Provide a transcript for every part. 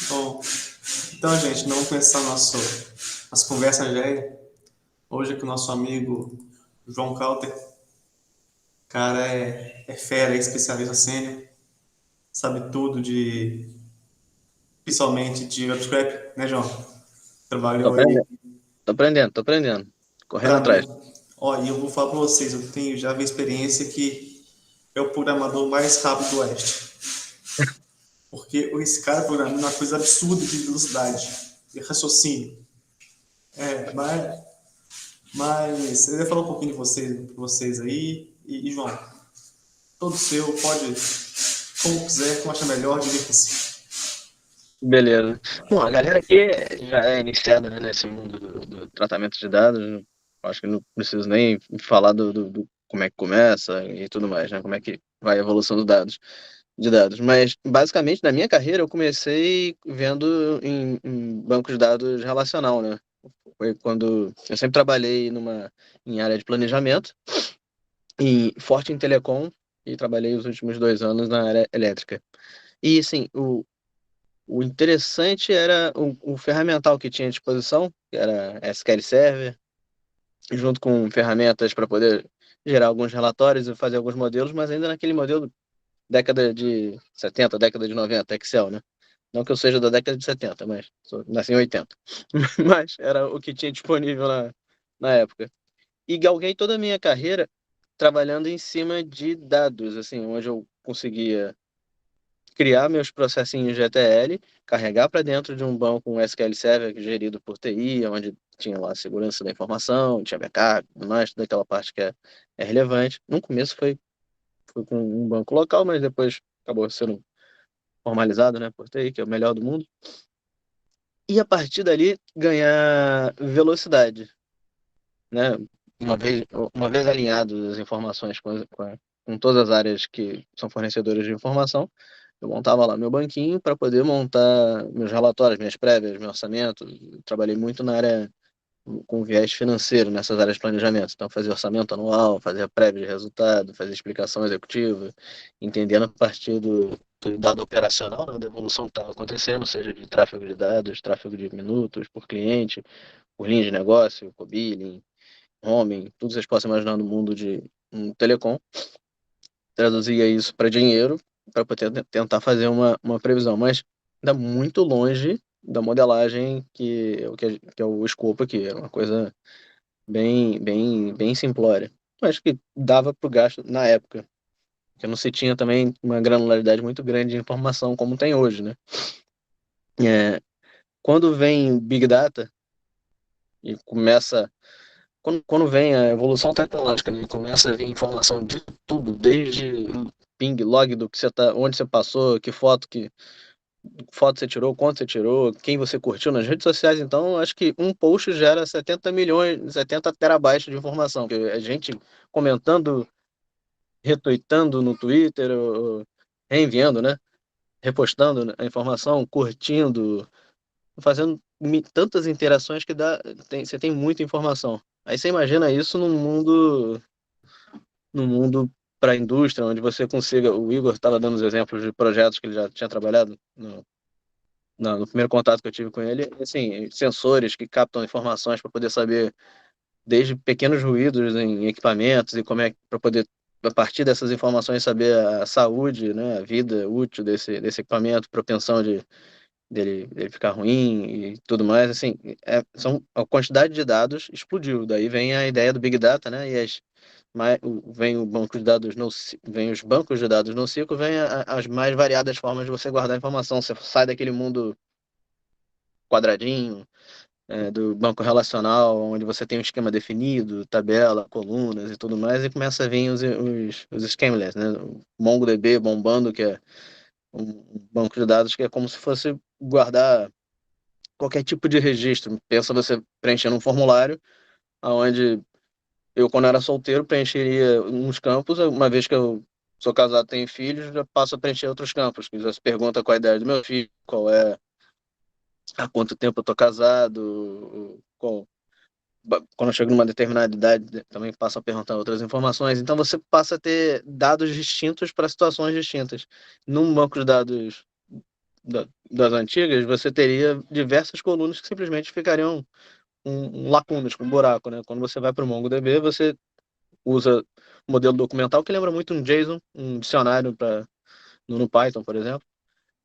Bom, então, gente, vamos começar nossa conversa já. Hoje aqui o nosso amigo João Calter, cara é fera, é especialista sênior, sabe tudo principalmente de web né, João? Tô Trabalhou aí, aprendendo, tô aprendendo. Correndo atrás. trabalhou. Ó, e eu vou falar para vocês, eu tenho já vi experiência que é o programador mais rápido do Oeste. Porque esse cara programando uma coisa absurda de velocidade, de raciocínio. É, mas eu ia falar um pouquinho de vocês aí. E João, todo seu, pode, como quiser, como achar melhor, divirta-se. Beleza. Bom, a galera aqui já é iniciada, né, nesse mundo do tratamento de dados. Acho que não preciso nem falar do como é que começa e tudo mais, né? Como é que vai a evolução de dados. Mas, basicamente, na minha carreira, eu comecei vendo em banco de dados relacional, né? Foi quando eu sempre trabalhei em área de planejamento, forte em telecom, e trabalhei os últimos 2 anos na área elétrica. E, assim, o interessante era o ferramental que tinha à disposição, que era SQL Server, junto com ferramentas para poder gerar alguns relatórios e fazer alguns modelos, mas ainda naquele modelo década de 70, década de 90, Excel, né? Não que eu seja da década de 70, mas nasci em 80. Mas era o que tinha disponível na época. E galguei toda a minha carreira trabalhando em cima de dados, assim, onde eu conseguia criar meus processinhos de ETL, carregar para dentro de um banco, um SQL Server gerido por TI, onde tinha lá a segurança da informação, tinha backup, tudo mais, toda aquela parte que é relevante. No começo foi com um banco local, mas depois acabou sendo formalizado, né, por TI, que é o melhor do mundo. E a partir dali ganhar velocidade, né? Uma vez alinhado as informações com todas as áreas que são fornecedoras de informação, eu montava lá meu banquinho para poder montar meus relatórios, minhas prévias, meu orçamento. Eu trabalhei muito na área com viés financeiro, nessas áreas de planejamento. Então, fazia orçamento anual, fazia prévia de resultado, fazia explicação executiva, entendendo a partir do dado operacional, né, da evolução que estava acontecendo, seja de tráfego de dados, tráfego de minutos por cliente, por linha de negócio, por billing, homem, tudo que vocês possam imaginar no mundo de telecom, traduzia isso para dinheiro para poder tentar fazer uma previsão, mas ainda muito longe da modelagem que é o escopo aqui, é uma coisa bem simplória, mas que dava para o gasto na época, porque não se tinha também uma granularidade muito grande de informação como tem hoje, né? É, quando vem Big Data e quando vem a evolução tecnológica, né, começa a vir informação de tudo, desde ping, log do que você tá, onde você passou, que foto você tirou, quanto você tirou, quem você curtiu nas redes sociais. Então, acho que um post gera 70 milhões, 70 terabytes de informação, que a gente comentando, retuitando no Twitter, ou reenviando, né? Repostando a informação, curtindo, fazendo tantas interações que você tem muita informação. Aí você imagina isso num mundo para a indústria, onde você consiga. O Igor estava dando os exemplos de projetos que ele já tinha trabalhado no primeiro contato que eu tive com ele. Assim, sensores que captam informações para poder saber, desde pequenos ruídos em equipamentos e como é para poder, a partir dessas informações, saber a saúde, né, a vida útil desse equipamento, propensão dele ficar ruim e tudo mais. Assim, a quantidade de dados explodiu. Daí vem a ideia do Big Data, né? Vem o banco de dados vem os bancos de dados no ciclo, vem as mais variadas formas de você guardar informação. Você sai daquele mundo quadradinho, do banco relacional, onde você tem um esquema definido, tabela, colunas e tudo mais, e começa a vir os schemaless, né? O MongoDB bombando, que é um banco de dados que é como se fosse guardar qualquer tipo de registro. Pensa você preenchendo um formulário, onde eu, quando era solteiro, preencheria uns campos. Uma vez que eu sou casado, tenho filhos, já passo a preencher outros campos. Que já se pergunta qual a idade do meu filho, há quanto tempo eu tô casado, quando eu chego numa determinada idade, também passo a perguntar outras informações. Então você passa a ter dados distintos para situações distintas. Num banco de dados das antigas, você teria diversas colunas que simplesmente ficariam lacunas, com buraco, né? Quando você vai para o MongoDB, você usa um modelo documental que lembra muito um JSON, um dicionário no Python, por exemplo.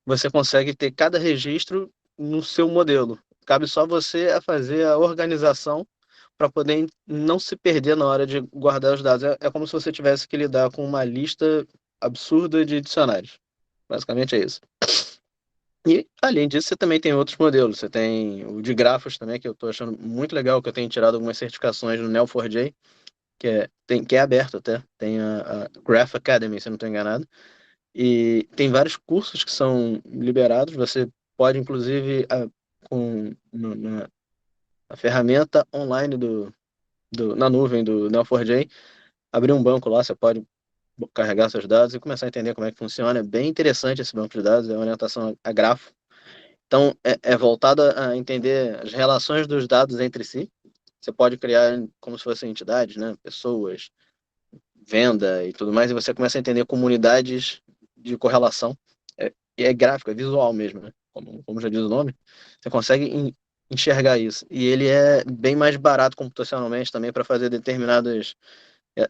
Você consegue ter cada registro no seu modelo. Cabe só você a fazer a organização para poder não se perder na hora de guardar os dados. É como se você tivesse que lidar com uma lista absurda de dicionários. Basicamente é isso. E, além disso, você também tem outros modelos. Você tem o de grafos também, que eu estou achando muito legal, que eu tenho tirado algumas certificações no Neo4j, que é aberto até. Tem a Graph Academy, se eu não estou enganado. E tem vários cursos que são liberados. Você pode, inclusive, na a ferramenta online na nuvem do Neo4j, abrir um banco lá, você pode carregar seus dados e começar a entender como é que funciona. É bem interessante esse banco de dados, é uma orientação a grafo. Então, é voltado a entender as relações dos dados entre si. Você pode criar como se fossem entidades, né? Pessoas, venda e tudo mais, e você começa a entender comunidades de correlação. E é gráfico, é visual mesmo, né? Como já diz o nome. Você consegue enxergar isso. E ele é bem mais barato computacionalmente também para fazer determinadas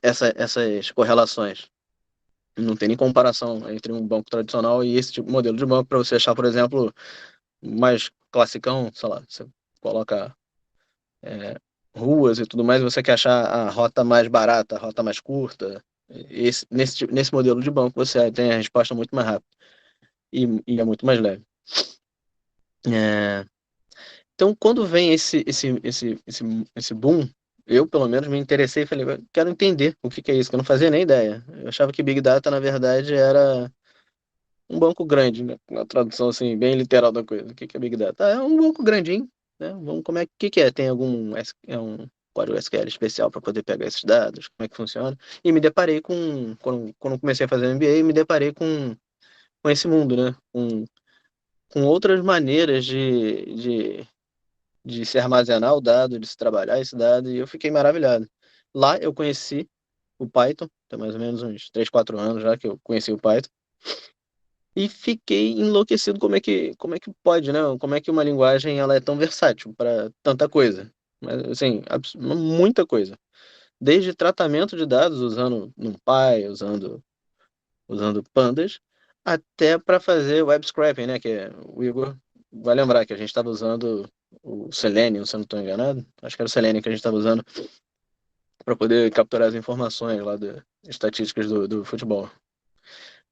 essas correlações. Não tem nem comparação entre um banco tradicional e esse tipo, modelo de banco para você achar, por exemplo, mais classicão, sei lá, você coloca ruas e tudo mais, você quer achar a rota mais barata, a rota mais curta. Nesse modelo de banco você tem a resposta muito mais rápida e é muito mais leve. É, então, quando vem esse boom, eu pelo menos me interessei e falei, "Eu quero entender o que que é isso, que eu não fazia nem ideia. Eu achava que Big Data, na verdade, era um banco grande, né? Na tradução assim, bem literal da coisa. O que que é Big Data? Ah, é um banco grandinho, né? Vamos, que é? Tem um código SQL especial para poder pegar esses dados? Como é que funciona? E me deparei quando comecei a fazer MBA, me deparei com esse mundo, né? Com outras maneiras de se armazenar o dado, de se trabalhar esse dado, e eu fiquei maravilhado. Lá eu conheci o Python, tem mais ou menos uns 3 4 anos já que eu conheci o Python. E fiquei enlouquecido como é que pode, né? Como é que uma linguagem ela é tão versátil para tanta coisa. Mas, assim, muita coisa. Desde tratamento de dados usando NumPy, usando pandas, até para fazer web scraping, né? O Igor vai lembrar que a gente estava usando o Selenium, se eu não estou enganado. Acho que era o Selenium que a gente estava usando para poder capturar as informações lá das estatísticas do futebol.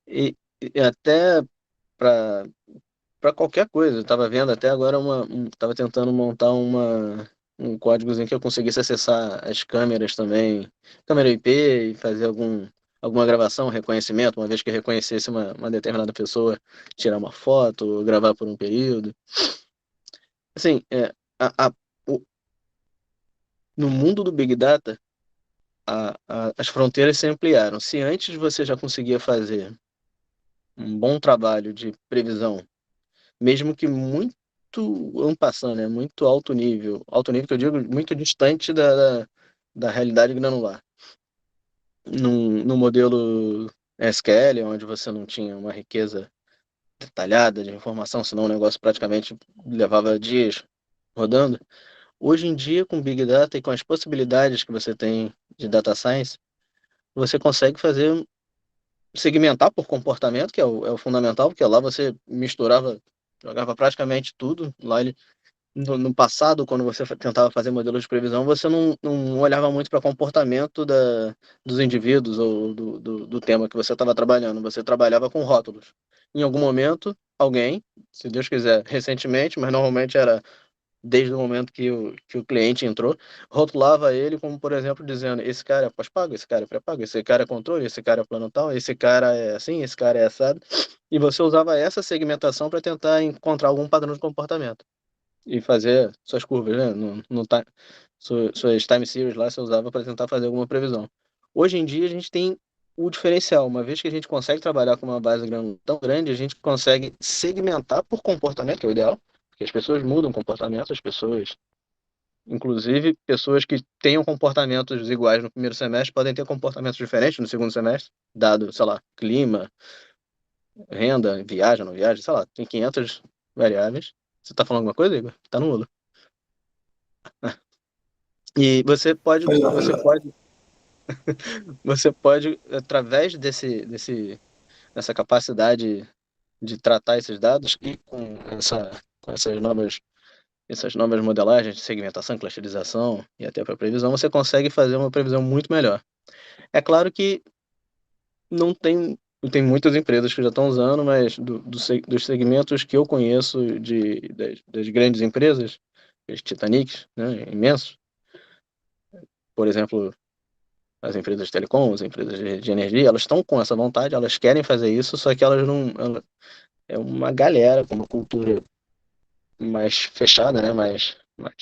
E até para qualquer coisa. Eu tava vendo até agora tava tentando montar um códigozinho que eu conseguisse acessar as câmeras também, câmera IP e fazer alguma gravação, reconhecimento, uma vez que reconhecesse uma determinada pessoa, tirar uma foto, gravar por um período. Assim, o- no mundo do Big Data, as fronteiras se ampliaram. Se antes você já conseguia fazer um bom trabalho de previsão, mesmo que muito en passant, né? Muito alto nível que eu digo, muito distante da realidade granular. No modelo SQL, onde você não tinha uma riqueza detalhada de informação, senão o negócio praticamente levava dias rodando. Hoje em dia, com Big Data e com as possibilidades que você tem de Data Science, você consegue segmentar por comportamento, que é o fundamental, porque lá você jogava praticamente tudo. Lá no passado, quando você tentava fazer modelos de previsão, você não olhava muito para comportamento dos indivíduos ou do tema que você estava trabalhando. Você trabalhava com rótulos. Em algum momento, alguém, se Deus quiser, recentemente, mas normalmente era desde o momento que o cliente entrou, rotulava ele como, por exemplo, dizendo: esse cara é pós-pago, esse cara é pré-pago, esse cara é controle, esse cara é plano tal, esse cara é assim, esse cara é assado. E você usava essa segmentação para tentar encontrar algum padrão de comportamento e fazer suas curvas, né? Suas time series lá você usava para tentar fazer alguma previsão. Hoje em dia a gente tem o diferencial, uma vez que a gente consegue trabalhar com uma base tão grande, a gente consegue segmentar por comportamento, que é o ideal, porque as pessoas mudam comportamento, as pessoas, inclusive pessoas que tenham comportamentos iguais no primeiro semestre podem ter comportamentos diferentes no segundo semestre, dado, sei lá, clima, renda, viaja, não viaja, sei lá, tem 500 variáveis. Você tá falando alguma coisa, Igor? Tá no mudo. E Pois não, pois não. você pode, através dessa capacidade de tratar esses dados e com essas novas modelagens de segmentação, clusterização e até para previsão, você consegue fazer uma previsão muito melhor. É claro que não tem muitas empresas que já estão usando, mas dos segmentos que eu conheço das grandes empresas, os Titanics, né, imensos, por exemplo, as empresas de telecom, as empresas de energia, elas estão com essa vontade, elas querem fazer isso, só que elas não. É uma galera com uma cultura mais fechada, né, mais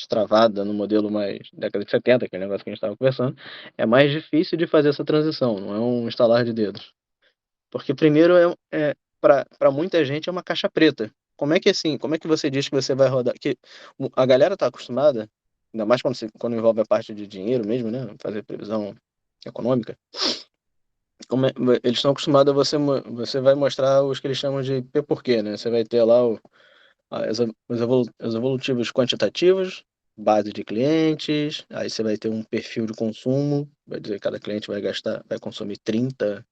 travada, no modelo mais década de 70, aquele negócio que a gente estava conversando. É mais difícil de fazer essa transição, não é um estalar de dedos. Porque primeiro para muita gente é uma caixa preta. Como é que assim, como é que você diz que você vai rodar? Que a galera está acostumada, ainda mais quando envolve a parte de dinheiro mesmo, né? Fazer previsão econômica. Como é- eles estão acostumados a você vai mostrar os que eles chamam de P por quê, né? Você vai ter lá os evolutivos quantitativos, base de clientes, aí você vai ter um perfil de consumo, vai dizer que cada cliente vai consumir 30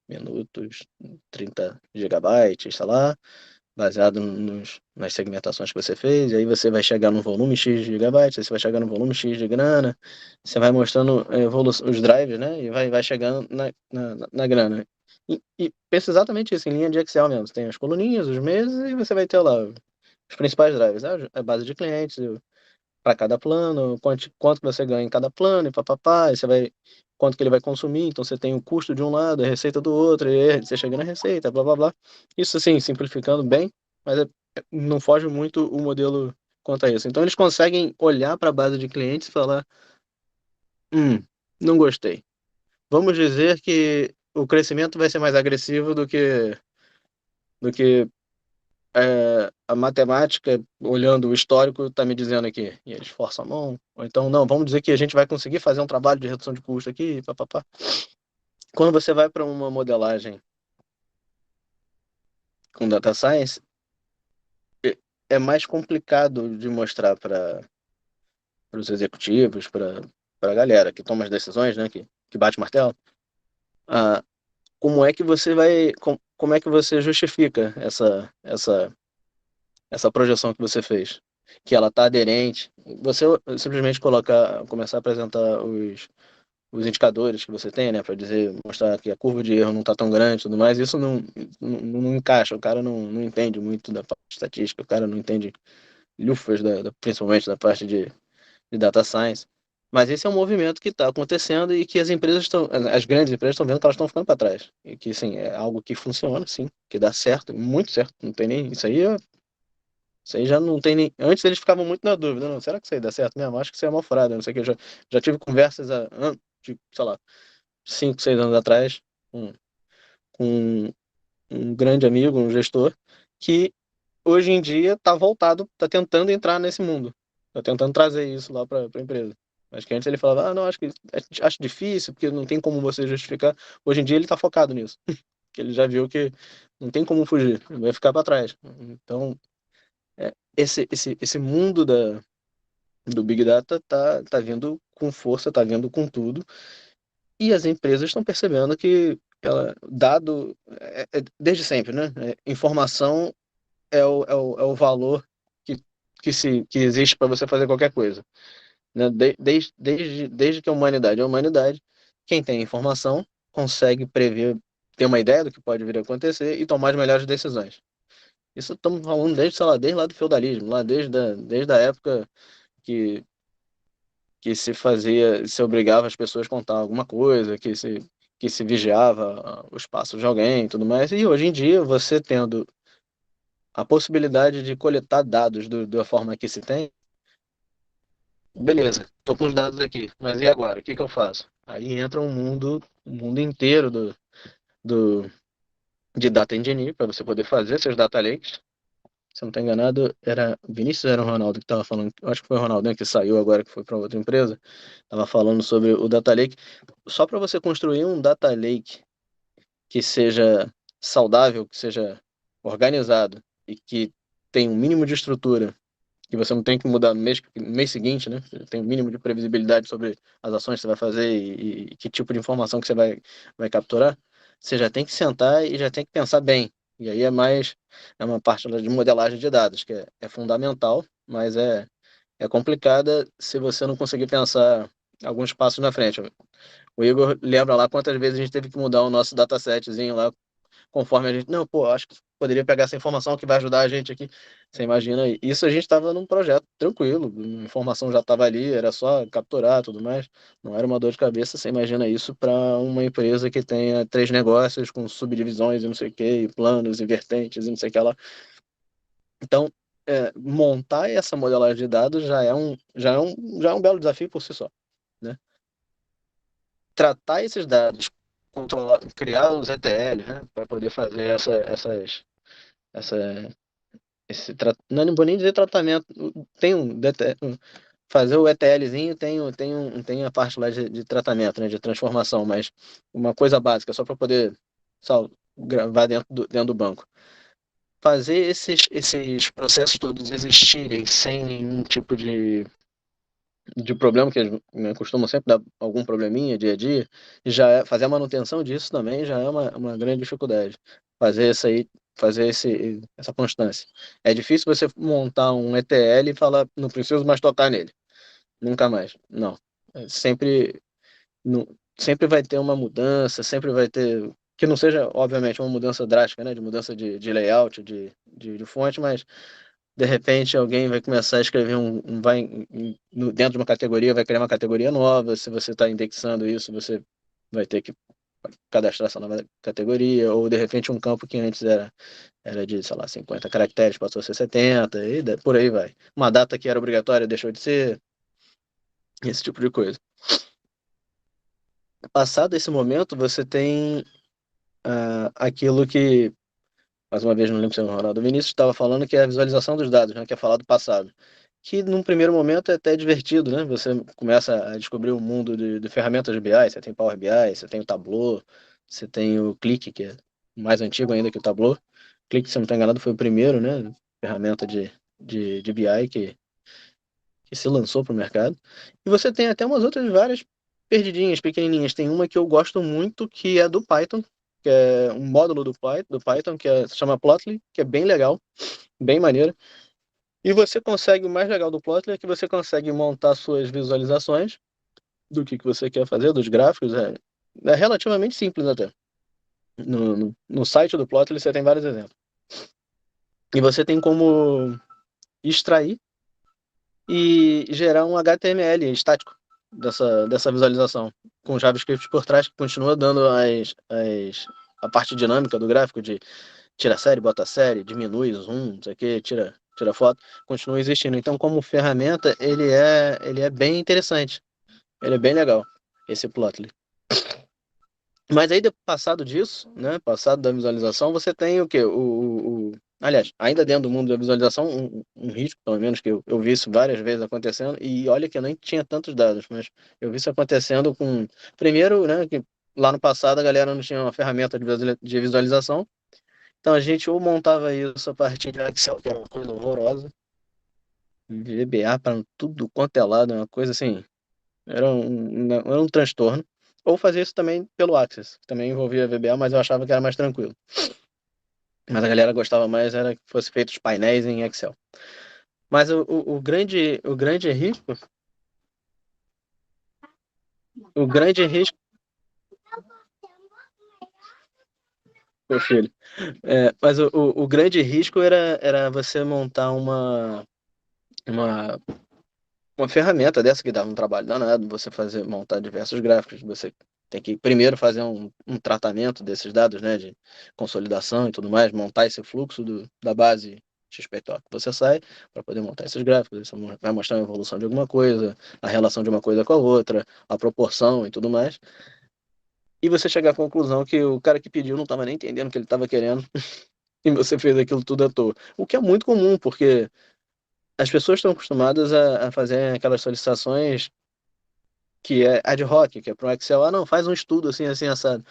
minutos, 30 gigabytes, sei lá, baseado nas segmentações que você fez, e aí você vai chegar no volume X de gigabytes, aí você vai chegar no volume X de grana, você vai mostrando os drivers, né, e vai chegando na grana. E pensa exatamente isso, em linha de Excel mesmo, você tem as coluninhas, os meses, e você vai ter lá os principais drivers, né, a base de clientes, para cada plano, quanto que você ganha em cada plano, e papapá, aí você vai, quanto que ele vai consumir, então você tem o custo de um lado, a receita do outro, e aí você chega na receita, blá blá blá. Isso assim, simplificando bem, mas não foge muito o modelo quanto a isso. Então eles conseguem olhar para a base de clientes e falar, não gostei. Vamos dizer que o crescimento vai ser mais agressivo do que a matemática, olhando o histórico, está me dizendo aqui. E eles forçam a mão. Ou então, não, vamos dizer que a gente vai conseguir fazer um trabalho de redução de custo aqui, papapá. Quando você vai para uma modelagem com data science, é mais complicado de mostrar para os executivos, para a galera que toma as decisões, né, que bate o martelo, ah, como é que você como é que você justifica essa projeção que você fez, que ela está aderente. Você simplesmente começar a apresentar os indicadores que você tem, né, para dizer, mostrar que a curva de erro não está tão grande e tudo mais, isso não encaixa, o cara não entende muito da parte de estatística, o cara não entende lufas, principalmente da parte de data science. Mas esse é um movimento que está acontecendo e que as grandes empresas estão vendo que elas estão ficando para trás. E que, sim, é algo que funciona, sim, que dá certo, muito certo, não tem nem, isso aí já não tem nem. Antes eles ficavam muito na dúvida, não, será que isso aí dá certo mesmo? Acho que isso é mal furado, não sei o que. Eu já tive conversas sei lá, 5, 6 anos atrás com um grande amigo, um gestor, que hoje em dia está voltado, está tentando entrar nesse mundo. Está tentando trazer isso lá para a empresa. Mas que antes ele falava, não, acho difícil, porque não tem como você justificar. Hoje em dia ele está focado nisso. Que ele já viu que não tem como fugir, ele vai ficar para trás. Então, esse mundo do Big Data tá vindo com força, tá vindo com tudo, e as empresas estão percebendo que dado, desde sempre, né? Informação é o valor que existe para você fazer qualquer coisa. Né? Desde que a humanidade, quem tem informação consegue prever, ter uma ideia do que pode vir a acontecer e tomar as melhores decisões. Isso estamos falando desde, sei lá, desde lá do feudalismo, lá desde a época que se obrigava as pessoas a contar alguma coisa, que se vigiava os passos de alguém e tudo mais. E hoje em dia, você tendo a possibilidade de coletar dados da forma que se tem, beleza, estou com os dados aqui, mas e agora? O que eu faço? Aí entra um mundo inteiro do, de data engineering para você poder fazer seus data lakes. Se eu não estou enganado, era Vinícius, era o Ronaldo que estava falando, acho que foi o Ronaldo, né, que saiu agora, que foi para outra empresa, estava falando sobre o data lake. Só para você construir um data lake que seja saudável, que seja organizado e que tenha um mínimo de estrutura, que você não tem que mudar no mês seguinte, né? Você tem um mínimo de previsibilidade sobre as ações que você vai fazer e que tipo de informação que você vai capturar, você já tem que sentar e já tem que pensar bem. E aí é uma parte de modelagem de dados, que é fundamental, mas é complicada se você não conseguir pensar alguns passos na frente. O Igor lembra lá quantas vezes a gente teve que mudar o nosso datasetzinho lá, conforme a gente. Não, pô, acho que poderia pegar essa informação que vai ajudar a gente aqui. Você imagina, isso a gente estava num projeto tranquilo, a informação já estava ali, era só capturar tudo mais, não era uma dor de cabeça. Você imagina isso para uma empresa que tenha três negócios com subdivisões e não sei o que, e planos e vertentes e não sei o que lá. Então, montar essa modelagem de dados já é um belo desafio por si só, né? Tratar esses dados, criar os ETL, né, para poder fazer essa, não vou nem dizer tratamento, tem fazer o ETLzinho tem a parte lá de tratamento, né, de transformação, mas uma coisa básica, só para poder gravar dentro do banco. Fazer esses processos todos existirem sem nenhum tipo de problema, que eles, né, costumam sempre dar algum probleminha dia a dia, e fazer a manutenção disso também já é uma grande dificuldade. Fazer isso aí, essa constância. É difícil você montar um ETL e falar, não preciso mais tocar nele, nunca mais. Não. Sempre, não, sempre vai ter uma mudança, sempre vai ter. Que não seja, obviamente, uma mudança drástica, né? De mudança de layout, de fonte, mas de repente alguém vai começar a escrever dentro de uma categoria, vai criar uma categoria nova. Se você está indexando isso, você vai ter que cadastrar essa nova categoria, ou de repente um campo que antes era de, sei lá, 50 caracteres, passou a ser 70, e por aí vai. Uma data que era obrigatória deixou de ser, esse tipo de coisa. Passado esse momento, você tem aquilo que, mais uma vez, não lembro se é o Ronaldo Vinícius estava falando, que é a visualização dos dados, né, que é falar do passado. Que num primeiro momento é até divertido, né? Você começa a descobrir um mundo de ferramentas de BI, você tem Power BI, você tem o Tableau, você tem o Qlik, que é mais antigo ainda que o Tableau. O Qlik, se eu não estou enganado, foi o primeiro, né? Ferramenta de BI que se lançou para o mercado. E você tem até umas outras várias perdidinhas, pequenininhas. Tem uma que eu gosto muito, que é do Python, que é um módulo do Python, se chama Plotly, que é bem legal, bem maneiro. E você consegue, o mais legal do Plotly é que você consegue montar suas visualizações do que você quer fazer, dos gráficos. É relativamente simples até. No site do Plotly você tem vários exemplos. E você tem como extrair e gerar um HTML estático dessa visualização, com JavaScript por trás, que continua dando a parte dinâmica do gráfico de tira série, bota série, diminui zoom, não sei o que, tira foto, continua existindo. Então, como ferramenta, ele é bem interessante. Ele é bem legal, esse Plotly. Mas aí, passado disso, né, passado da visualização, você tem o quê? Aliás, ainda dentro do mundo da visualização, um risco, pelo menos, que eu vi isso várias vezes acontecendo, e olha que eu nem tinha tantos dados, mas eu vi isso acontecendo com... Primeiro, né, que lá no passado a galera não tinha uma ferramenta de visualização, então a gente ou montava isso a partir de Excel, que era uma coisa horrorosa, VBA para tudo quanto é lado, uma coisa assim, era um transtorno. Ou fazia isso também pelo Access, que também envolvia VBA, mas eu achava que era mais tranquilo. Mas a galera gostava mais era que fosse feito os painéis em Excel. Mas o grande risco, o grande risco, meu filho, mas o grande risco era você montar uma, uma ferramenta dessa que dava um trabalho danado, você montar diversos gráficos, você tem que primeiro fazer um tratamento desses dados, né, de consolidação e tudo mais, montar esse fluxo da base XPTO que você sai, para poder montar esses gráficos, você vai mostrar a evolução de alguma coisa, a relação de uma coisa com a outra, a proporção e tudo mais, e você chegar à conclusão que o cara que pediu não estava nem entendendo o que ele estava querendo, e você fez aquilo tudo à toa. O que é muito comum, porque as pessoas estão acostumadas a fazer aquelas solicitações que é ad hoc, que é para o Excel. Ah, não, faz um estudo assim, assim, assado.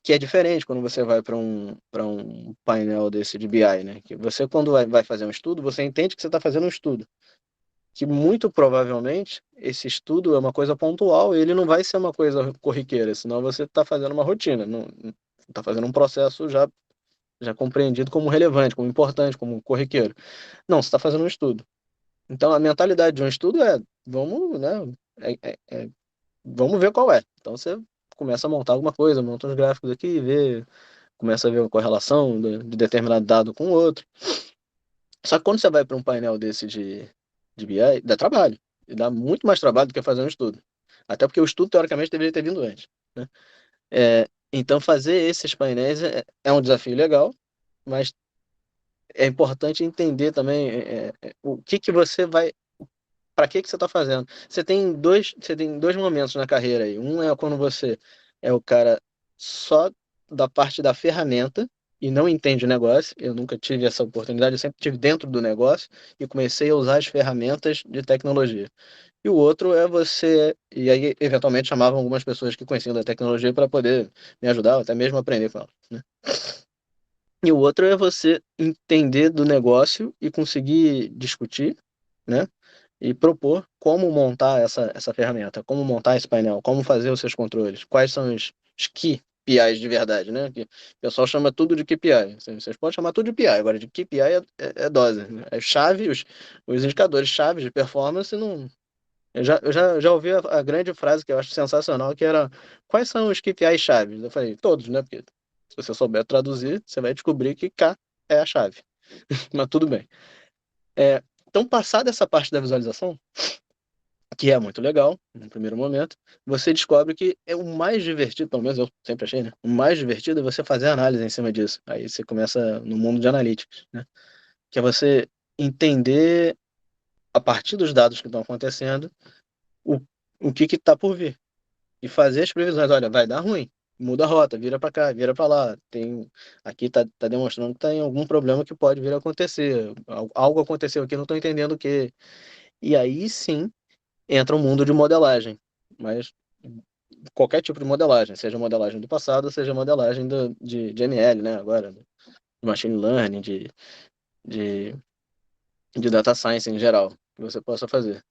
que é diferente quando você vai para um painel desse de BI, né? Que você, quando vai fazer um estudo, você entende que você está fazendo um estudo. Que muito provavelmente esse estudo é uma coisa pontual e ele não vai ser uma coisa corriqueira, senão você está fazendo uma rotina, não está fazendo um processo já compreendido como relevante, como importante, como corriqueiro. Não, você está fazendo um estudo. Então a mentalidade de um estudo é vamos, né? Vamos ver qual é. Então você começa a montar alguma coisa, monta uns gráficos aqui, vê, começa a ver uma correlação de determinado dado com o outro. Só que quando você vai para um painel desse de BI, dá trabalho. E dá muito mais trabalho do que fazer um estudo. Até porque o estudo, teoricamente, deveria ter vindo antes, né? Então, fazer esses painéis é um desafio legal, mas é importante entender também o que que você vai, para que você está fazendo. Você tem dois momentos na carreira aí. Um é quando você é o cara só da parte da ferramenta e não entende o negócio. Eu nunca tive essa oportunidade, eu sempre tive dentro do negócio e comecei a usar as ferramentas de tecnologia. E o outro é você, e aí eventualmente chamavam algumas pessoas que conheciam da tecnologia para poder me ajudar, ou até mesmo aprender com elas, né? E o outro é você entender do negócio e conseguir discutir, né? E propor como montar essa ferramenta, como montar esse painel, como fazer os seus controles, quais são os KPIs de verdade, né? Que o pessoal chama tudo de KPI. Vocês podem chamar tudo de PI, agora de KPI é dose, né? É chave, os indicadores chaves de performance não. Eu já ouvi a grande frase que eu acho sensacional, que era quais são os KPIs chaves? Eu falei, todos, né? Porque se você souber traduzir, você vai descobrir que K é a chave. Mas tudo bem. Então, passada essa parte da visualização, que é muito legal, no primeiro momento, você descobre que é o mais divertido, pelo menos eu sempre achei, né? O mais divertido é você fazer análise em cima disso. Aí você começa no mundo de analytics, né? Que é você entender, a partir dos dados que estão acontecendo, o, o que está por vir. E fazer as previsões. Olha, vai dar ruim. Muda a rota, vira para cá, vira para lá. Aqui tá demonstrando que tem algum problema que pode vir a acontecer. Algo aconteceu aqui, não estou entendendo o que. E aí sim entra o mundo de modelagem. Mas qualquer tipo de modelagem, seja modelagem do passado, seja modelagem de ML, né? Agora, de machine learning, de, de data science em geral, que você possa fazer.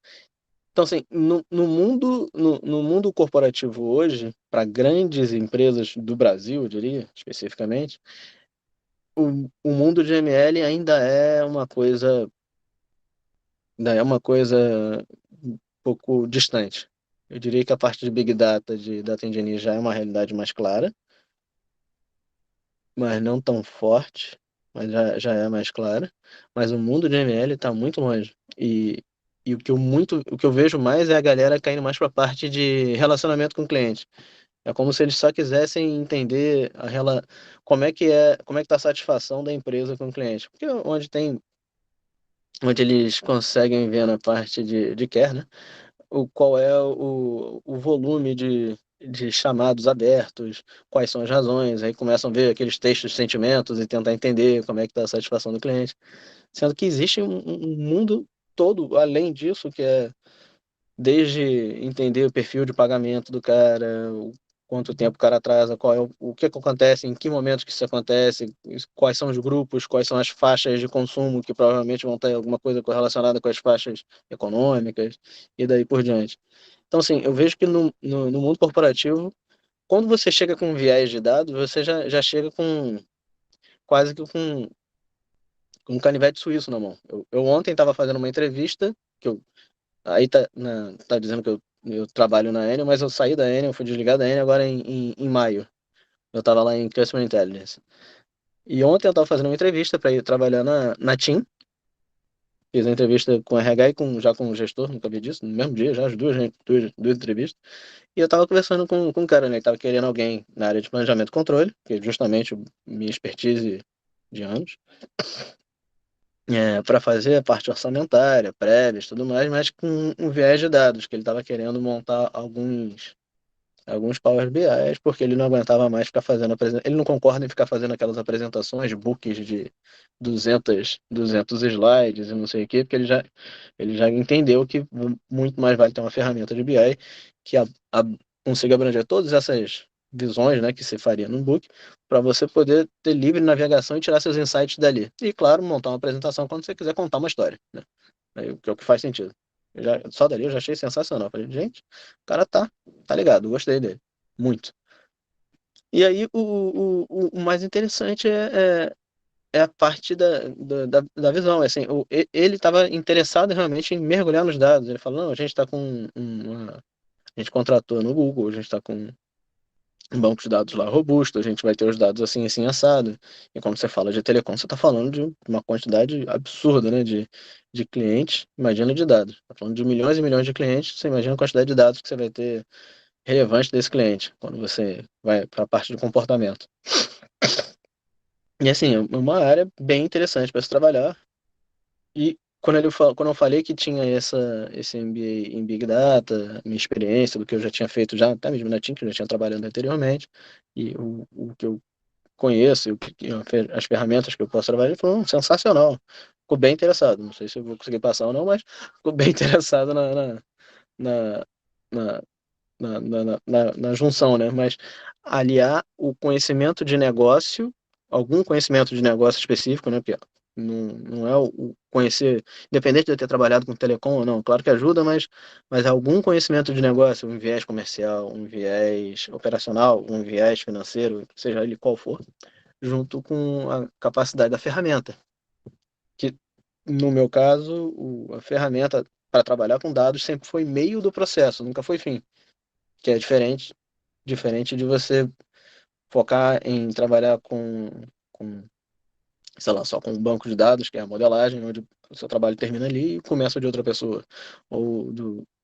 Então, assim, no mundo corporativo hoje, para grandes empresas do Brasil, eu diria, especificamente, o mundo de ML ainda é uma coisa um pouco distante. Eu diria que a parte de Big Data, de Data Engineering, já é uma realidade mais clara, mas não tão forte, mas já é mais clara. Mas o mundo de ML está muito longe. E o que eu vejo mais é a galera caindo mais para a parte de relacionamento com o cliente. É como se eles só quisessem entender como é que tá a satisfação da empresa com o cliente. Porque onde eles conseguem ver na parte de care, né? Qual é o volume de chamados abertos, quais são as razões, aí começam a ver aqueles textos de sentimentos e tentar entender como é que está a satisfação do cliente. Sendo que existe um mundo todo além disso, que é desde entender o perfil de pagamento do cara, quanto tempo o cara atrasa, o que acontece, em que momentos que isso acontece, quais são os grupos, quais são as faixas de consumo que provavelmente vão ter alguma coisa correlacionada com as faixas econômicas e daí por diante. Então, assim, eu vejo que no mundo corporativo, quando você chega com um viés de dados, você já chega com quase que com um canivete suíço na mão. Eu ontem estava fazendo uma entrevista, aí tá dizendo que eu trabalho na Enel, mas eu saí da Enel, fui desligado da Enel agora em maio. Eu estava lá em Customer Intelligence. E ontem eu estava fazendo uma entrevista para ir trabalhar na TIM. Fiz a entrevista com o RH e já com o gestor, nunca vi disso, no mesmo dia, já as duas entrevistas. E eu estava conversando com um cara, né, que estava querendo alguém na área de planejamento e controle, que é justamente minha expertise de anos, para fazer a parte orçamentária, prévias e tudo mais, mas com um viés de dados, que ele estava querendo montar alguns Power BIs, porque ele não aguentava mais ficar fazendo ele não concorda em ficar fazendo aquelas apresentações, books de 200 slides e não sei o quê, porque ele já entendeu que muito mais vale ter uma ferramenta de BI que consiga abranger todas essas visões, né, que você faria no book, para você poder ter livre navegação e tirar seus insights dali. E, claro, montar uma apresentação quando você quiser contar uma história, né? Que é o que faz sentido. Só dali eu já achei sensacional. Falei, gente, o cara tá ligado, gostei dele. Muito. E aí, o mais interessante é a parte da visão. Assim, ele estava interessado realmente em mergulhar nos dados. Ele falou, não, a gente está com a gente contratou no Google, a gente está com um banco de dados lá robusto, a gente vai ter os dados assim, assim, assado. E quando você fala de telecom, você está falando de uma quantidade absurda, né, de clientes, imagina de dados. Está falando de milhões e milhões de clientes, você imagina a quantidade de dados que você vai ter relevante desse cliente, quando você vai para a parte do comportamento. E assim, é uma área bem interessante para se trabalhar. E quando eu falei que tinha esse MBA em Big Data, minha experiência, do que eu já tinha feito já, até mesmo na TIM, que eu já tinha trabalhado anteriormente, e o que eu conheço, as ferramentas que eu posso trabalhar, ele falou, sensacional. Ficou bem interessado. Não sei se eu vou conseguir passar ou não, mas ficou bem interessado na, na, na junção, né? Mas aliar o conhecimento de negócio, algum conhecimento de negócio específico, né? Porque não é o conhecer, independente de eu ter trabalhado com telecom ou não, claro que ajuda, mas algum conhecimento de negócio, um viés comercial, um viés operacional, um viés financeiro, seja ele qual for, junto com a capacidade da ferramenta, que no meu caso, a ferramenta para trabalhar com dados sempre foi meio do processo, nunca foi fim, que é diferente de você focar em trabalhar com, sei lá, só com um banco de dados, que é a modelagem, onde o seu trabalho termina ali e começa de outra pessoa.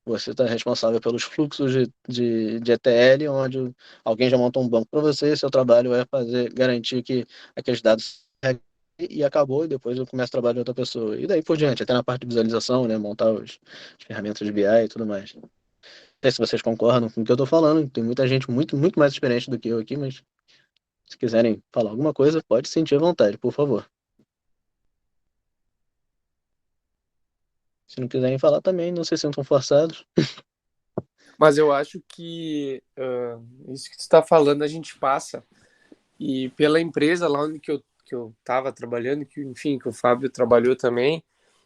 Você está responsável pelos fluxos de ETL, onde alguém já montou um banco para você, e seu trabalho é garantir que aqueles dados e acabou, e depois eu começo o trabalho de outra pessoa. E daí por diante, até na parte de visualização, né, montar as ferramentas de BI e tudo mais. Não sei se vocês concordam com o que eu estou falando, tem muita gente muito, muito mais experiente do que eu aqui, mas se quiserem falar alguma coisa, pode sentir à vontade, por favor. Se não quiserem falar também, não se sintam forçados. Mas eu acho que isso que tu está falando a gente passa. E pela empresa lá onde que eu estava trabalhando, que enfim, que o Fábio trabalhou também,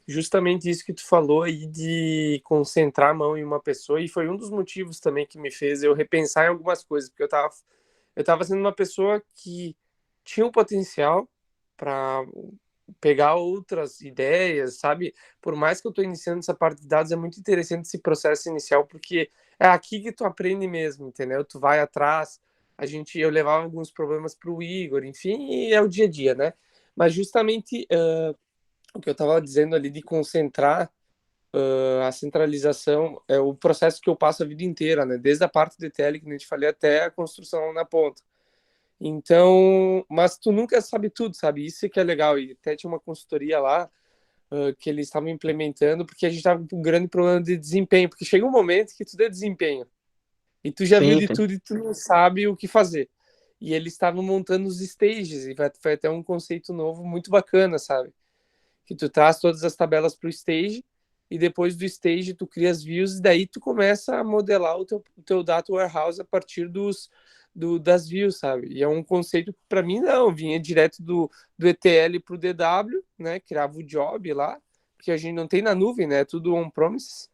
justamente isso que tu falou aí de concentrar a mão em uma pessoa, e foi um dos motivos também que me fez eu repensar em algumas coisas, porque eu tava sendo uma pessoa que tinha um potencial para pegar outras ideias, sabe? Por mais que eu estou iniciando essa parte de dados, é muito interessante esse processo inicial, porque é aqui que tu aprende mesmo, entendeu? Tu vai atrás, eu levava alguns problemas para o Igor, enfim, e é o dia a dia, né? Mas justamente o que eu estava dizendo ali de concentrar a centralização é o processo que eu passo a vida inteira, né? Desde a parte de tele, que a gente falei, até a construção na ponta. Então, mas tu nunca sabe tudo, sabe? Isso que é legal. E até tinha uma consultoria lá que eles estavam implementando, porque a gente estava com um grande problema de desempenho, porque chega um momento que tudo é desempenho. E tu já viu Sim, de sim. tudo e tu não sabe o que fazer. E eles estavam montando os stages, e foi até um conceito novo muito bacana, sabe? Que tu traz todas as tabelas para o stage, e depois do stage tu cria as views, e daí tu começa a modelar o teu data warehouse a partir das views, sabe? E é um conceito que para mim não, vinha direto do ETL para o DW, né? Criava o job lá, porque a gente não tem na nuvem, né? É tudo on-premises.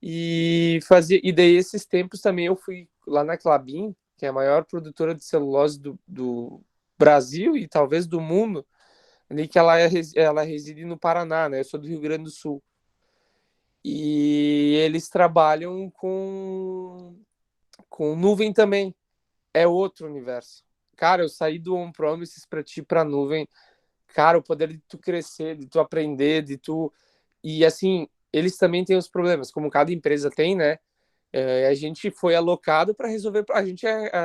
E daí esses tempos também eu fui lá na Klabin, que é a maior produtora de celulose do Brasil e talvez do mundo, ali que ela reside no Paraná, né? Eu sou do Rio Grande do Sul. E eles trabalham com nuvem também. É outro universo. Cara, eu saí do on-premises para ti para nuvem. Cara, o poder de tu crescer, de tu aprender, de tu. E assim, eles também têm os problemas, como cada empresa tem, né? A gente foi alocado para resolver. A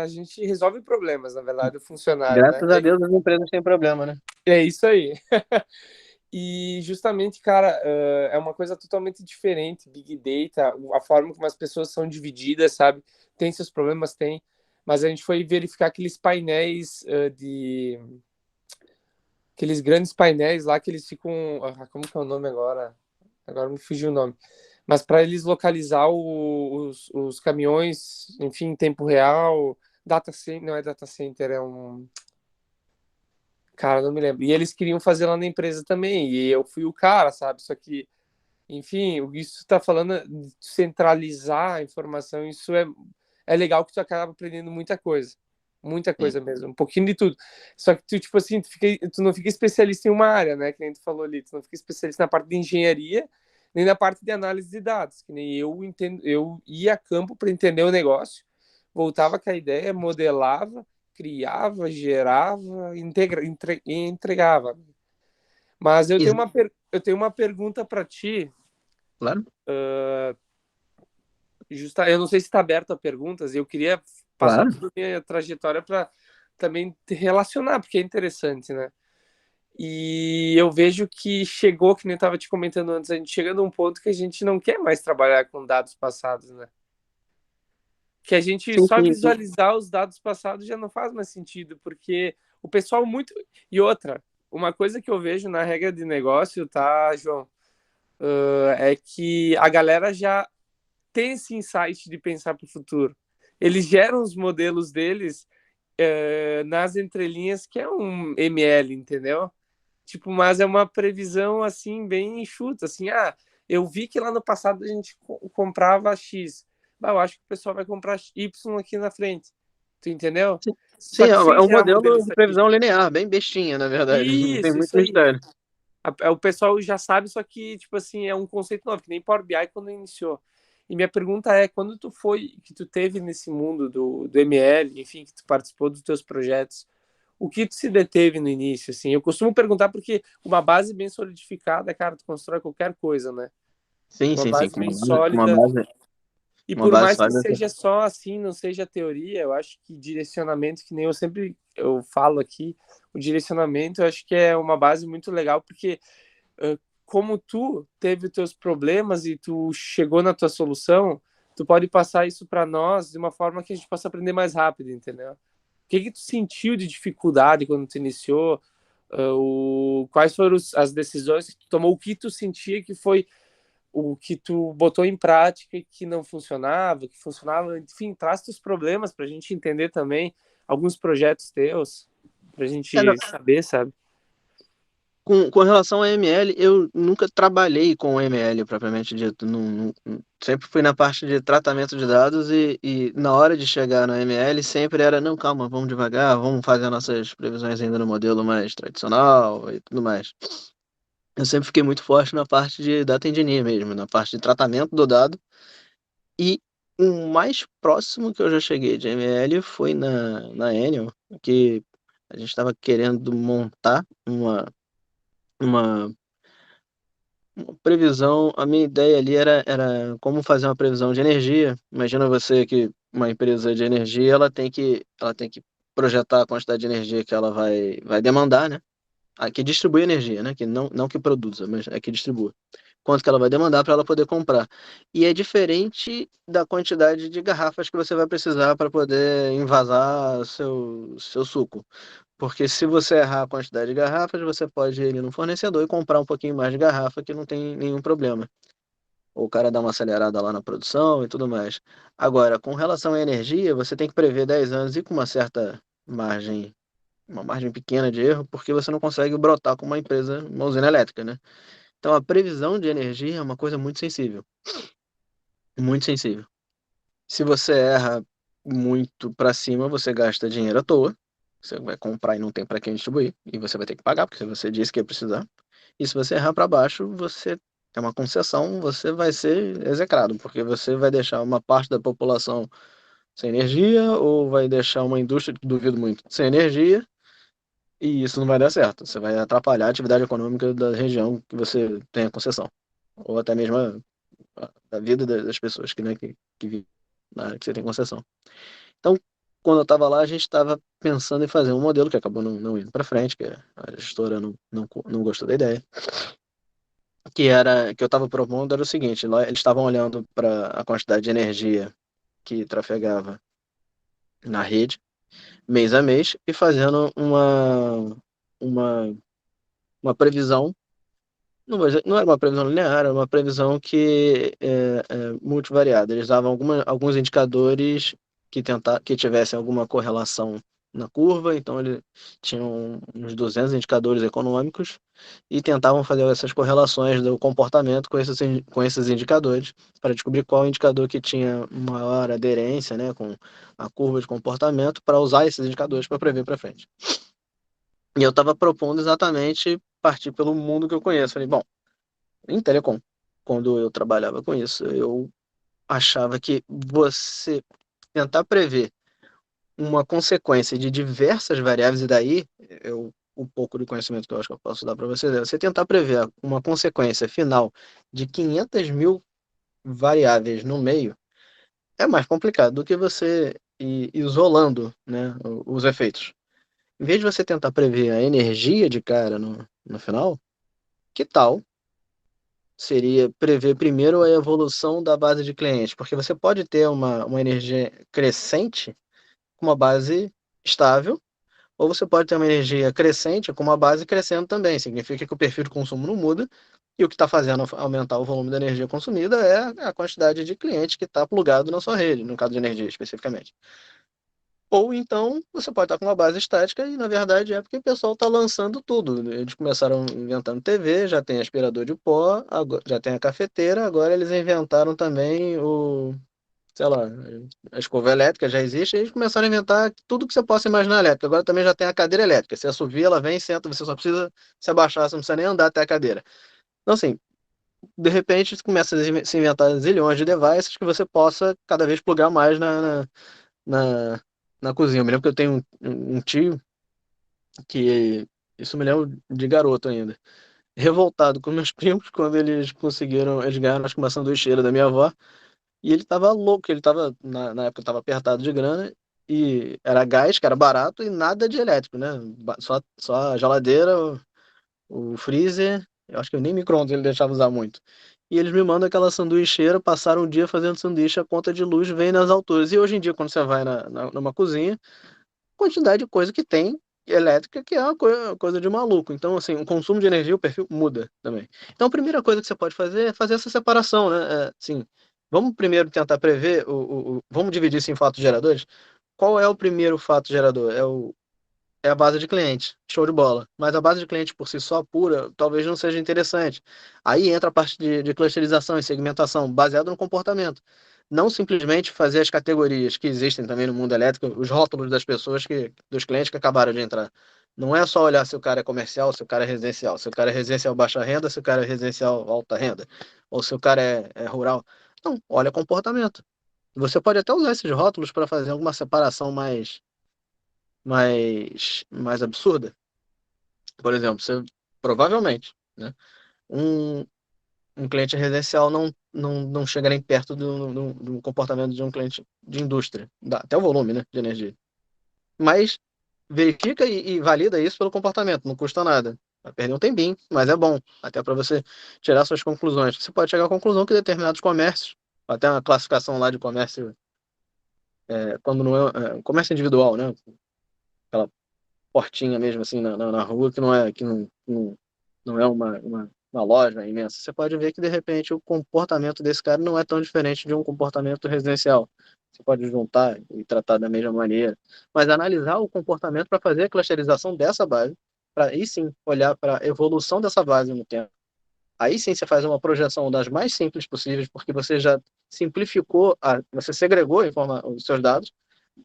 gente resolve problemas, na verdade, o funcionário, né? Graças a Deus as empresas têm problema, né? É isso aí. E justamente, cara, é uma coisa totalmente diferente. Big Data, a forma como as pessoas são divididas, sabe? Tem seus problemas, tem. Mas a gente foi verificar aqueles painéis aqueles grandes painéis lá que eles ficam. Como que é o nome agora? Agora me fugiu o nome. Mas para eles localizar os caminhões, enfim, em tempo real, Data center, não é data center, é um. Cara, não me lembro. E eles queriam fazer lá na empresa também, e eu fui o cara, sabe? Só que, enfim, o que isso está falando de centralizar a informação, é legal que tu acaba aprendendo muita coisa. Muita Sim. coisa mesmo, um pouquinho de tudo. Só que tu, tipo assim, tu não fica especialista em uma área, né? Que nem tu falou ali, tu não fica especialista na parte de engenharia, nem na parte de análise de dados, que nem eu entendo, eu ia a campo para entender o negócio, voltava com a ideia, modelava, criava, gerava, entregava. Mas eu tenho uma pergunta para ti. Claro, Eu não sei se está aberto a perguntas. Eu queria passar claro. toda a minha trajetória para também te relacionar, porque é interessante, né? E eu vejo que chegou, que nem eu estava te comentando antes, a gente chega num ponto que a gente não quer mais trabalhar com dados passados, né? Que a gente Sim, só sim, sim. visualizar os dados passados já não faz mais sentido, porque o pessoal muito. E outra, uma coisa que eu vejo na regra de negócio, tá, João? É que a galera já tem esse insight de pensar para o futuro. Eles geram os modelos deles nas entrelinhas, que é um ML, entendeu? Tipo, mas é uma previsão assim bem enxuta, assim, eu vi que lá no passado a gente comprava X. Eu acho que o pessoal vai comprar Y aqui na frente. Tu entendeu? Sim, sim, Só que é sem um gerar modelo modelo de previsão estatístico. linear, bem bestinha, na verdade. Não tem muito Isso aí. mistério. O pessoal já sabe, só que, tipo assim, é um conceito novo, que nem Power BI quando iniciou. E minha pergunta é, quando que tu teve nesse mundo do ML, enfim, que tu participou dos teus projetos, o que tu se deteve no início, assim? Eu costumo perguntar porque uma base bem solidificada, cara, tu constrói qualquer coisa, né? Sim, Uma sim, sim. base Com bem uma sólida. base, E uma por base mais que sólida. seja só assim, não seja teoria, eu acho que direcionamento, que nem eu falo aqui, o direcionamento eu acho que é uma base muito legal, porque como tu teve os teus problemas e tu chegou na tua solução, tu pode passar isso para nós de uma forma que a gente possa aprender mais rápido, entendeu? O que tu sentiu de dificuldade quando tu iniciou? Quais foram as decisões que tu tomou? O que tu sentia que foi o que tu botou em prática e que não funcionava, que funcionava? Enfim, traz teus problemas para a gente entender também alguns projetos teus, para a É, não, gente saber, sabe? com relação a ML, eu nunca trabalhei com ML propriamente dito. Sempre fui na parte de tratamento de dados e na hora de chegar no ML sempre era, não, calma, vamos devagar, vamos fazer nossas previsões ainda no modelo mais tradicional e tudo mais. Eu sempre fiquei muito forte na parte de data engineer mesmo, na parte de tratamento do dado. E o mais próximo que eu já cheguei de ML foi na Enel, que a gente estava querendo montar uma uma previsão. A minha ideia ali era como fazer uma previsão de energia. Imagina você que uma empresa de energia ela tem que projetar a quantidade de energia que ela vai demandar, né? A que distribui energia, né? Que não que produza, mas é que distribui. Quanto que ela vai demandar para ela poder comprar. E é diferente da quantidade de garrafas que você vai precisar para poder envasar seu suco. Porque se você errar a quantidade de garrafas, você pode ir ali no fornecedor e comprar um pouquinho mais de garrafa que não tem nenhum problema. Ou o cara dá uma acelerada lá na produção e tudo mais. Agora, com relação à energia, você tem que prever 10 anos e com uma margem pequena de erro, porque você não consegue brotar com uma empresa, uma usina elétrica, né? Então a previsão de energia é uma coisa muito sensível, muito sensível. Se você erra muito para cima, você gasta dinheiro à toa. Você vai comprar e não tem para quem distribuir, e você vai ter que pagar, porque você disse que ia precisar. E se você errar para baixo, você é uma concessão, você vai ser execrado, porque você vai deixar uma parte da população sem energia, ou vai deixar uma indústria, que duvido muito, sem energia, e isso não vai dar certo. Você vai atrapalhar a atividade econômica da região que você tem a concessão, ou até mesmo a vida das pessoas que vivem na área que você tem concessão. Então, quando eu estava lá, a gente estava pensando em fazer um modelo que acabou não indo para frente, que a gestora não gostou da ideia. Que eu estava propondo era o seguinte: lá eles estavam olhando para a quantidade de energia que trafegava na rede, mês a mês, e fazendo uma, uma previsão. Não era uma previsão linear, era uma previsão que é multivariada. Eles davam alguns indicadores que tivesse alguma correlação na curva, então ele tinha uns 200 indicadores econômicos e tentavam fazer essas correlações do comportamento com esses indicadores para descobrir qual indicador que tinha maior aderência, né, com a curva de comportamento para usar esses indicadores para prever para frente. E eu estava propondo exatamente partir pelo mundo que eu conheço. Falei, bom, em telecom, quando eu trabalhava com isso, eu achava que você tentar prever uma consequência de diversas variáveis, e daí o pouco de conhecimento que eu acho que eu posso dar para vocês é você tentar prever uma consequência final de 500 mil variáveis no meio é mais complicado do que você ir isolando, né, os efeitos. Em vez de você tentar prever a energia de cara no final, que tal seria prever primeiro a evolução da base de clientes? Porque você pode ter uma energia crescente com uma base estável, ou você pode ter uma energia crescente com uma base crescendo também. Significa que o perfil de consumo não muda, e o que está fazendo aumentar o volume da energia consumida é a quantidade de clientes que está plugado na sua rede, no caso de energia especificamente. Ou então você pode estar com uma base estática e, na verdade, é porque o pessoal está lançando tudo. Eles começaram inventando TV, já tem aspirador de pó, já tem a cafeteira, agora eles inventaram também sei lá, a escova elétrica já existe, e eles começaram a inventar tudo que você possa imaginar elétrica. Agora também já tem a cadeira elétrica. Você assovia, ela vem, senta, você só precisa se abaixar, você não precisa nem andar até a cadeira. Então, assim, de repente começa a se inventar zilhões de devices que você possa cada vez plugar mais na, na cozinha. Eu me lembro que eu tenho um tio que, isso me lembro de garoto ainda, revoltado com meus primos quando eles ganharam acho que uma sanduicheira da minha avó, e ele tava louco, ele tava, na época tava apertado de grana, e era gás, que era barato, e nada de elétrico, né? Só a geladeira, o freezer, eu acho que nem micro-ondas ele deixava usar muito. E eles me mandam aquela sanduicheira, passaram um dia fazendo sanduíche, a conta de luz vem nas alturas. E hoje em dia, quando você vai numa cozinha, quantidade de coisa que tem elétrica que é uma coisa de maluco. Então, assim, o consumo de energia, o perfil muda também. Então, a primeira coisa que você pode fazer é fazer essa separação, né? Assim, vamos primeiro tentar prever, vamos dividir isso em fatos geradores. Qual é o primeiro fato gerador? É a base de cliente. Show de bola. Mas a base de cliente por si só, pura, talvez não seja interessante. Aí entra a parte de clusterização e segmentação, baseado no comportamento. Não simplesmente fazer as categorias que existem também no mundo elétrico, os rótulos das pessoas, dos clientes que acabaram de entrar. Não é só olhar se o cara é comercial, se o cara é residencial. Se o cara é residencial baixa renda, se o cara é residencial alta renda. Ou se o cara é rural. Não, olha comportamento. Você pode até usar esses rótulos para fazer alguma separação mais absurda. Por exemplo, você provavelmente, né, um, um cliente residencial não chega nem perto do comportamento de um cliente de indústria, até o volume, né, de energia. Mas verifica e valida isso pelo comportamento, não custa nada. Vai perder um tempinho, mas é bom, até para você tirar suas conclusões. Você pode chegar à conclusão que determinados comércios, até uma classificação lá de comércio, quando não comércio individual, né, aquela portinha mesmo assim na rua, que não é uma loja imensa. Você pode ver que de repente o comportamento desse cara não é tão diferente de um comportamento residencial. Você pode juntar e tratar da mesma maneira, mas analisar o comportamento para fazer a clusterização dessa base, para aí sim olhar para a evolução dessa base no tempo. Aí sim você faz uma projeção das mais simples possíveis, porque você já simplificou, você segregou os seus dados,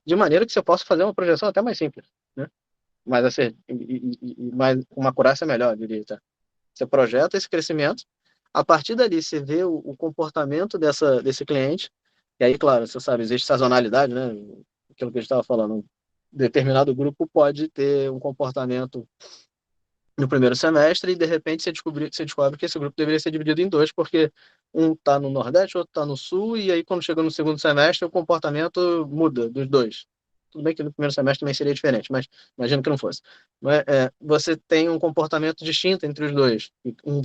de maneira que você possa fazer uma projeção até mais simples, né? Mas assim, mais, uma acurácia melhor, eu diria, tá? Você projeta esse crescimento, a partir dali você vê o comportamento desse cliente, e aí, claro, você sabe, existe sazonalidade, né? Aquilo que a gente estava falando, um determinado grupo pode ter um comportamento no primeiro semestre e, de repente, você descobre que esse grupo deveria ser dividido em dois, porque um está no Nordeste, outro está no Sul, e aí, quando chega no segundo semestre, o comportamento muda dos dois. Tudo bem que no primeiro semestre também seria diferente, mas imagino que não fosse. Você tem um comportamento distinto entre os dois. Um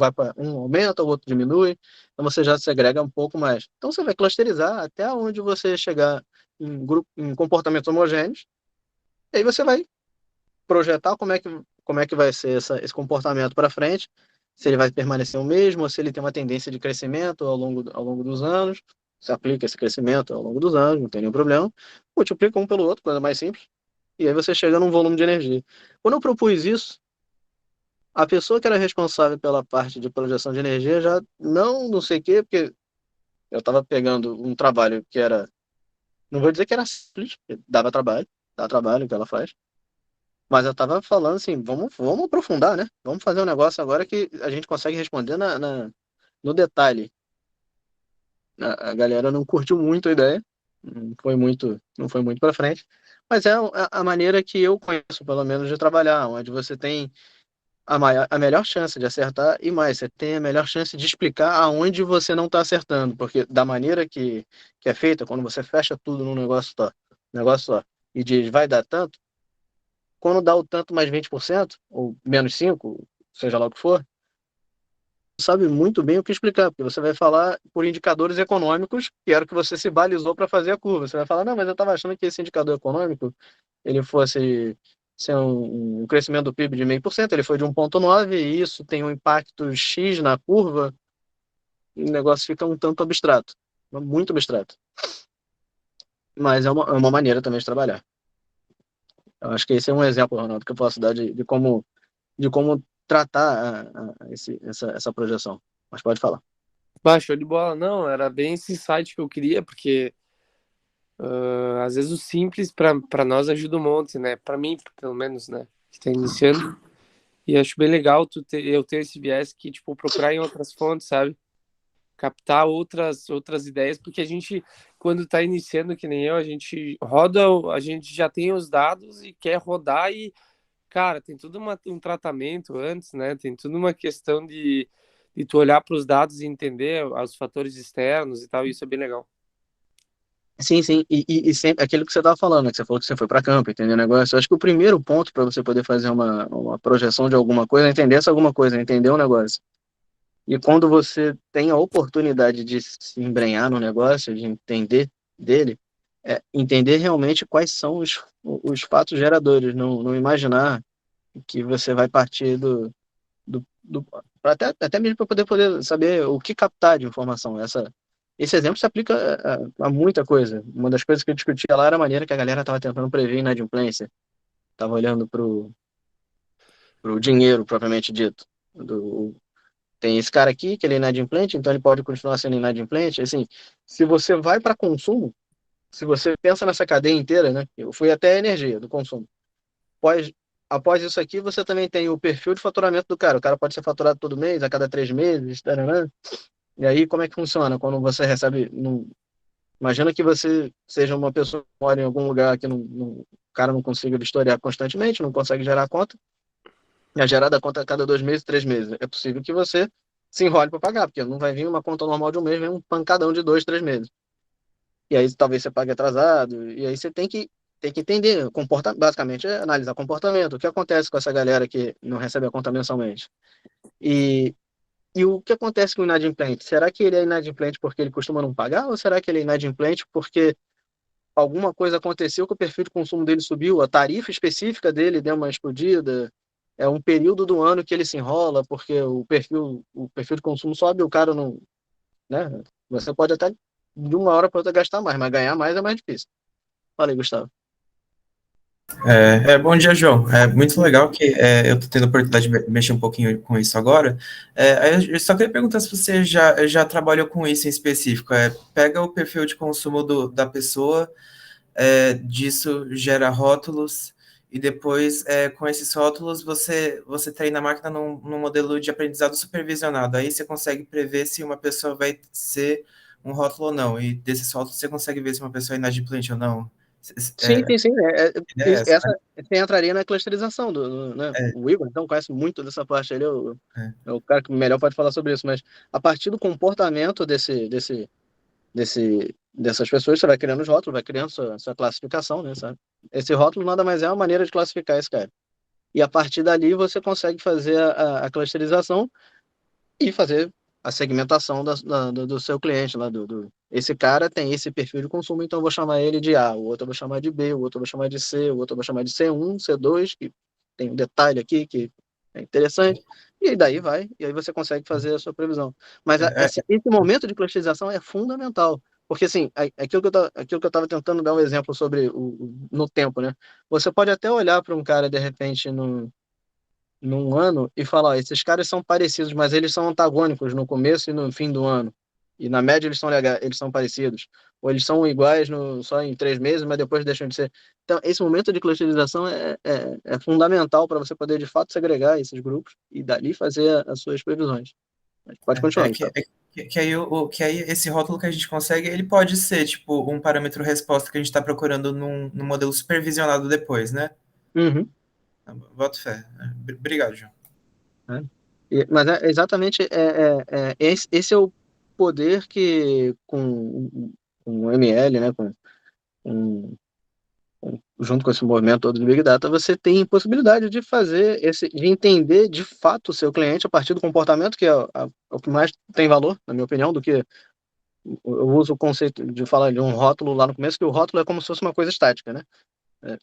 aumenta, o outro diminui, então você já segrega um pouco mais. Então você vai clusterizar até onde você chegar em comportamentos homogêneos, e aí você vai projetar como é que vai ser esse comportamento para frente, se ele vai permanecer o mesmo, ou se ele tem uma tendência de crescimento ao longo dos anos. Você aplica esse crescimento ao longo dos anos, não tem nenhum problema. multiplica um pelo outro, coisa mais simples, e aí você chega num volume de energia. Quando eu propus isso, a pessoa que era responsável pela parte de projeção de energia já não sei o quê, porque eu estava pegando um trabalho que era, não vou dizer que era simples, porque dá trabalho o que ela faz, mas eu estava falando assim, vamos aprofundar, né? Vamos fazer um negócio agora que a gente consegue responder no detalhe. A galera não curtiu muito a ideia, não foi muito para frente, mas é a maneira que eu conheço, pelo menos, de trabalhar, onde você tem a melhor chance de acertar e mais, você tem a melhor chance de explicar aonde você não está acertando, porque da maneira que é feita, quando você fecha tudo num negócio só, e diz vai dar tanto, quando dá o tanto mais 20% ou menos 5%, seja lá o que for, sabe muito bem o que explicar, porque você vai falar por indicadores econômicos, que era o que você se balizou para fazer a curva. Você vai falar, não, mas eu estava achando que esse indicador econômico ele fosse ser um crescimento do PIB de 0,5%, ele foi de 1,9, e isso tem um impacto X na curva, e o negócio fica um tanto abstrato, muito abstrato. Mas é uma maneira também de trabalhar. Eu acho que esse é um exemplo, Ronaldo, que eu posso dar de como tratar essa projeção. Mas pode falar. Show de bola. Não, era bem esse insight que eu queria, porque às vezes o simples para nós ajuda um monte, né? Para mim, pelo menos, né? Que tá iniciando. E acho bem legal eu ter esse viés que, tipo, procurar em outras fontes, sabe? Captar outras ideias, porque a gente, quando tá iniciando, que nem eu, a gente roda, a gente já tem os dados e quer rodar e, cara, tem tudo um tratamento antes, né? Tem tudo uma questão de tu olhar para os dados e entender os fatores externos e tal, e isso é bem legal. Sim, sim, e sempre aquilo que você estava falando, né, que você falou que você foi para campo, entendeu o negócio? Eu acho que o primeiro ponto para você poder fazer uma projeção de alguma coisa é entender essa alguma coisa, entender o negócio. E quando você tem a oportunidade de se embrenhar no negócio, de entender dele, entender realmente quais são os fatos geradores, não imaginar que você vai partir até mesmo para poder saber o que captar de informação. Esse exemplo se aplica a muita coisa. Uma das coisas que eu discutia lá era a maneira que a galera estava tentando prever inadimplência. Estava olhando para o dinheiro propriamente dito. Tem esse cara aqui que ele é inadimplente, então ele pode continuar sendo inadimplente. Assim, se você vai para consumo, se você pensa nessa cadeia inteira, né? Eu fui até a energia do consumo. Após, após isso aqui, você também tem o perfil de faturamento do cara. O cara pode ser faturado todo mês, a cada 3 meses, tarará. E aí, como é que funciona? Quando você recebe. Imagina que você seja uma pessoa que mora em algum lugar que o cara não consiga vistoriar constantemente, não consegue gerar conta. E a gerada conta a cada 2 meses, 3 meses. É possível que você se enrole para pagar, porque não vai vir uma conta normal de um mês, vem um pancadão de 2, 3 meses. E aí talvez você pague atrasado, e aí você tem que entender, basicamente é analisar comportamento, o que acontece com essa galera que não recebe a conta mensalmente. E, e o que acontece com o inadimplente? Será que ele é inadimplente porque ele costuma não pagar, ou será que ele é inadimplente porque alguma coisa aconteceu que o perfil de consumo dele subiu, a tarifa específica dele deu uma explodida, é um período do ano que ele se enrola, porque o perfil de consumo sobe, o cara não, né? Você pode até de uma hora para outra gastar mais, mas ganhar mais é mais difícil. Fala aí, Gustavo. Bom dia, João. É muito legal que eu estou tendo a oportunidade de mexer um pouquinho com isso agora. Aí eu só queria perguntar se você já trabalhou com isso em específico. Pega o perfil de consumo da pessoa, disso gera rótulos, e depois, com esses rótulos, você treina a máquina num modelo de aprendizado supervisionado. Aí você consegue prever se uma pessoa vai ser um rótulo ou não. E desses rótulos você consegue ver se uma pessoa é inadimplente ou não. Sim, sim, sim. É essa. Você entraria na clusterização né? É, O Igor, então, conhece muito dessa parte. Ele é o, é. é o cara que melhor pode falar sobre isso, mas a partir do comportamento dessas pessoas, você vai criando os rótulos, vai criando sua classificação, né? Sabe? Esse rótulo nada mais é uma maneira de classificar esse cara. E a partir dali você consegue fazer a clusterização e fazer a segmentação do seu cliente lá. Esse cara tem esse perfil de consumo, então eu vou chamar ele de A, o outro eu vou chamar de B, o outro eu vou chamar de C, o outro eu vou chamar de C1, C2, que tem um detalhe aqui que é interessante, e aí daí vai, e aí você consegue fazer a sua previsão. Mas É, esse momento de clusterização é fundamental, Porque, assim, aquilo que eu estava tentando dar um exemplo sobre no tempo, né? Você pode até olhar para um cara, de repente, num ano e falar, ó, esses caras são parecidos, mas eles são antagônicos no começo e no fim do ano. E na média eles são legais, eles são parecidos. Ou eles são iguais só em 3 meses, mas depois deixam de ser. Então, esse momento de clusterização é fundamental para você poder, de fato, segregar esses grupos e dali fazer as suas previsões. Mas pode continuar, Gustavo. Que aí esse rótulo que a gente consegue, ele pode ser, tipo, um parâmetro resposta que a gente está procurando num modelo supervisionado depois, né? Uhum. Boto fé. Obrigado, João. Mas exatamente esse é o poder que com o ML, né, com- junto com esse movimento todo do Big Data, você tem possibilidade de fazer de entender de fato o seu cliente a partir do comportamento, que é o que mais tem valor, na minha opinião, do que eu uso o conceito de falar de um rótulo lá no começo, que o rótulo é como se fosse uma coisa estática, né?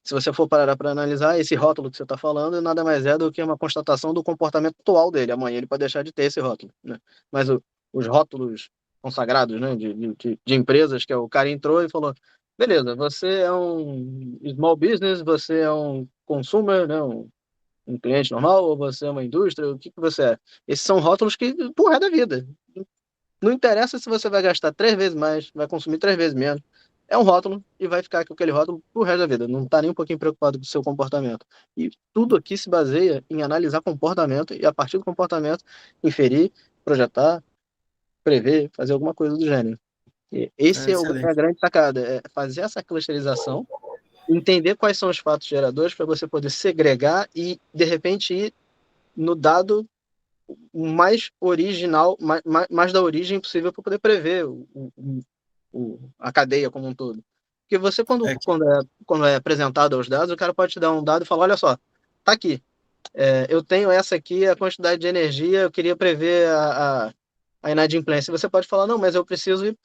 Se você for parar para analisar, esse rótulo que você está falando nada mais é do que uma constatação do comportamento atual dele. Amanhã ele pode deixar de ter esse rótulo, né? Mas os rótulos consagrados, né, de empresas, que é o cara entrou e falou, beleza, você é um small business, você é um consumer, né, um cliente normal, ou você é uma indústria, o que que você é? Esses são rótulos que, pro resto da vida. Não interessa se você vai gastar 3 vezes mais, vai consumir 3 vezes menos. É um rótulo e vai ficar com aquele rótulo pro resto da vida. Não está nem um pouquinho preocupado com o seu comportamento. E tudo aqui se baseia em analisar comportamento e, a partir do comportamento, inferir, projetar, prever, fazer alguma coisa do gênero. E esse é a Excelente. grande sacada, é fazer essa clusterização, entender quais são os fatos geradores para você poder segregar e, de repente, ir no dado mais original, mais da origem possível para poder prever a cadeia como um todo. Porque você, É, quando é apresentado aos dados, o cara pode te dar um dado e falar, olha só, tá aqui, eu tenho essa aqui, a quantidade de energia, eu queria prever a inadimplência. Você pode falar, não, mas eu preciso ir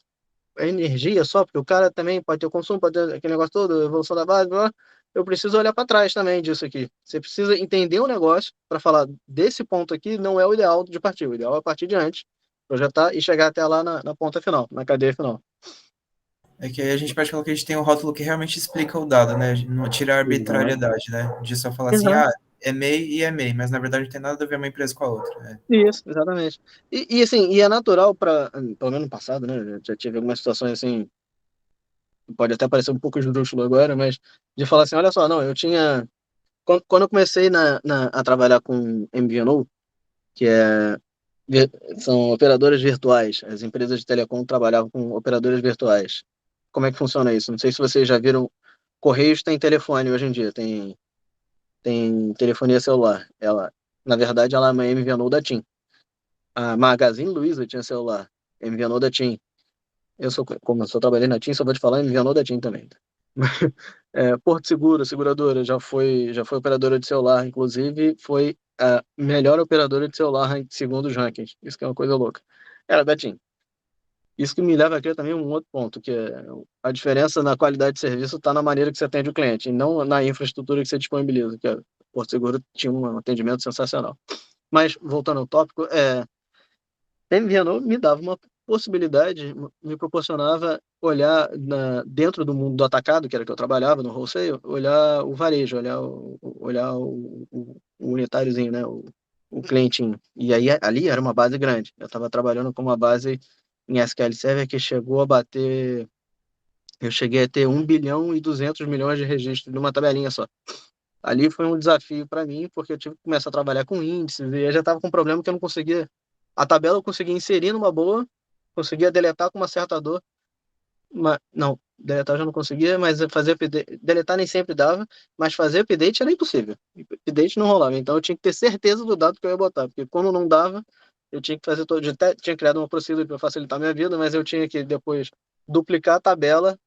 a energia só, porque o cara também pode ter o consumo, pode ter aquele negócio todo, evolução da base, blá, blá. Eu preciso olhar para trás também disso aqui. Você precisa entender o negócio para falar desse ponto aqui não é o ideal de partir. O ideal é partir de antes, projetar e chegar até lá na ponta final, na cadeia final. é que aí a gente pode falar que a gente tem um rótulo que realmente explica o dado, né? Não tira a Exato. arbitrariedade, né? De só falar assim, Exato. é MEI e é MEI, mas na verdade não tem nada a ver uma empresa com a outra. Né? Isso, exatamente. Assim, e é natural para, pelo menos no passado, né? Já tive algumas situações assim, pode até parecer um pouco esdrúxulo agora, mas de falar assim, olha só, não, eu tinha. Quando eu comecei a trabalhar com MVNO, que vi- são operadoras virtuais, as empresas de telecom trabalhavam com operadoras virtuais. Como é que funciona isso? Não sei se vocês já viram, Correios tem telefone hoje em dia, tem telefonia celular. Na verdade, ela é uma MVNO da TIM. A Magazine Luiza tinha celular, MVNO da TIM. Como eu só trabalhei na TIM, só vou te falar MVNO da TIM também. Porto Seguro, seguradora, já foi operadora de celular, inclusive foi a melhor operadora de celular segundo os rankings. Isso que é uma coisa louca. Era da TIM. Isso que me leva a crer também um outro ponto, que é a diferença na qualidade de serviço está na maneira que você atende o cliente, e não na infraestrutura que você disponibiliza, que a Porto Seguro tinha um atendimento sensacional. Mas, voltando ao tópico, MVNO me dava uma possibilidade, me proporcionava olhar dentro do mundo do atacado, que era que eu trabalhava no wholesale, olhar o varejo, olhar o unitáriozinho, né, o clientinho. E aí ali era uma base grande. Eu estava trabalhando com uma base em SQL Server que chegou a bater. Eu cheguei a ter 1,2 bilhão de registros numa tabelinha só. Ali foi um desafio para mim, porque eu tive que começar a trabalhar com índices, e eu já estava com um problema que eu não conseguia. A tabela eu conseguia inserir numa boa, conseguia deletar com uma certa dor. Não, deletar eu já não conseguia, mas fazer update, deletar nem sempre dava, mas fazer update era impossível. Update não rolava, então eu tinha que ter certeza do dado que eu ia botar, porque quando não dava, eu tinha que fazer todo. Tinha criado uma procedura para facilitar a minha vida, mas eu tinha que depois duplicar a tabela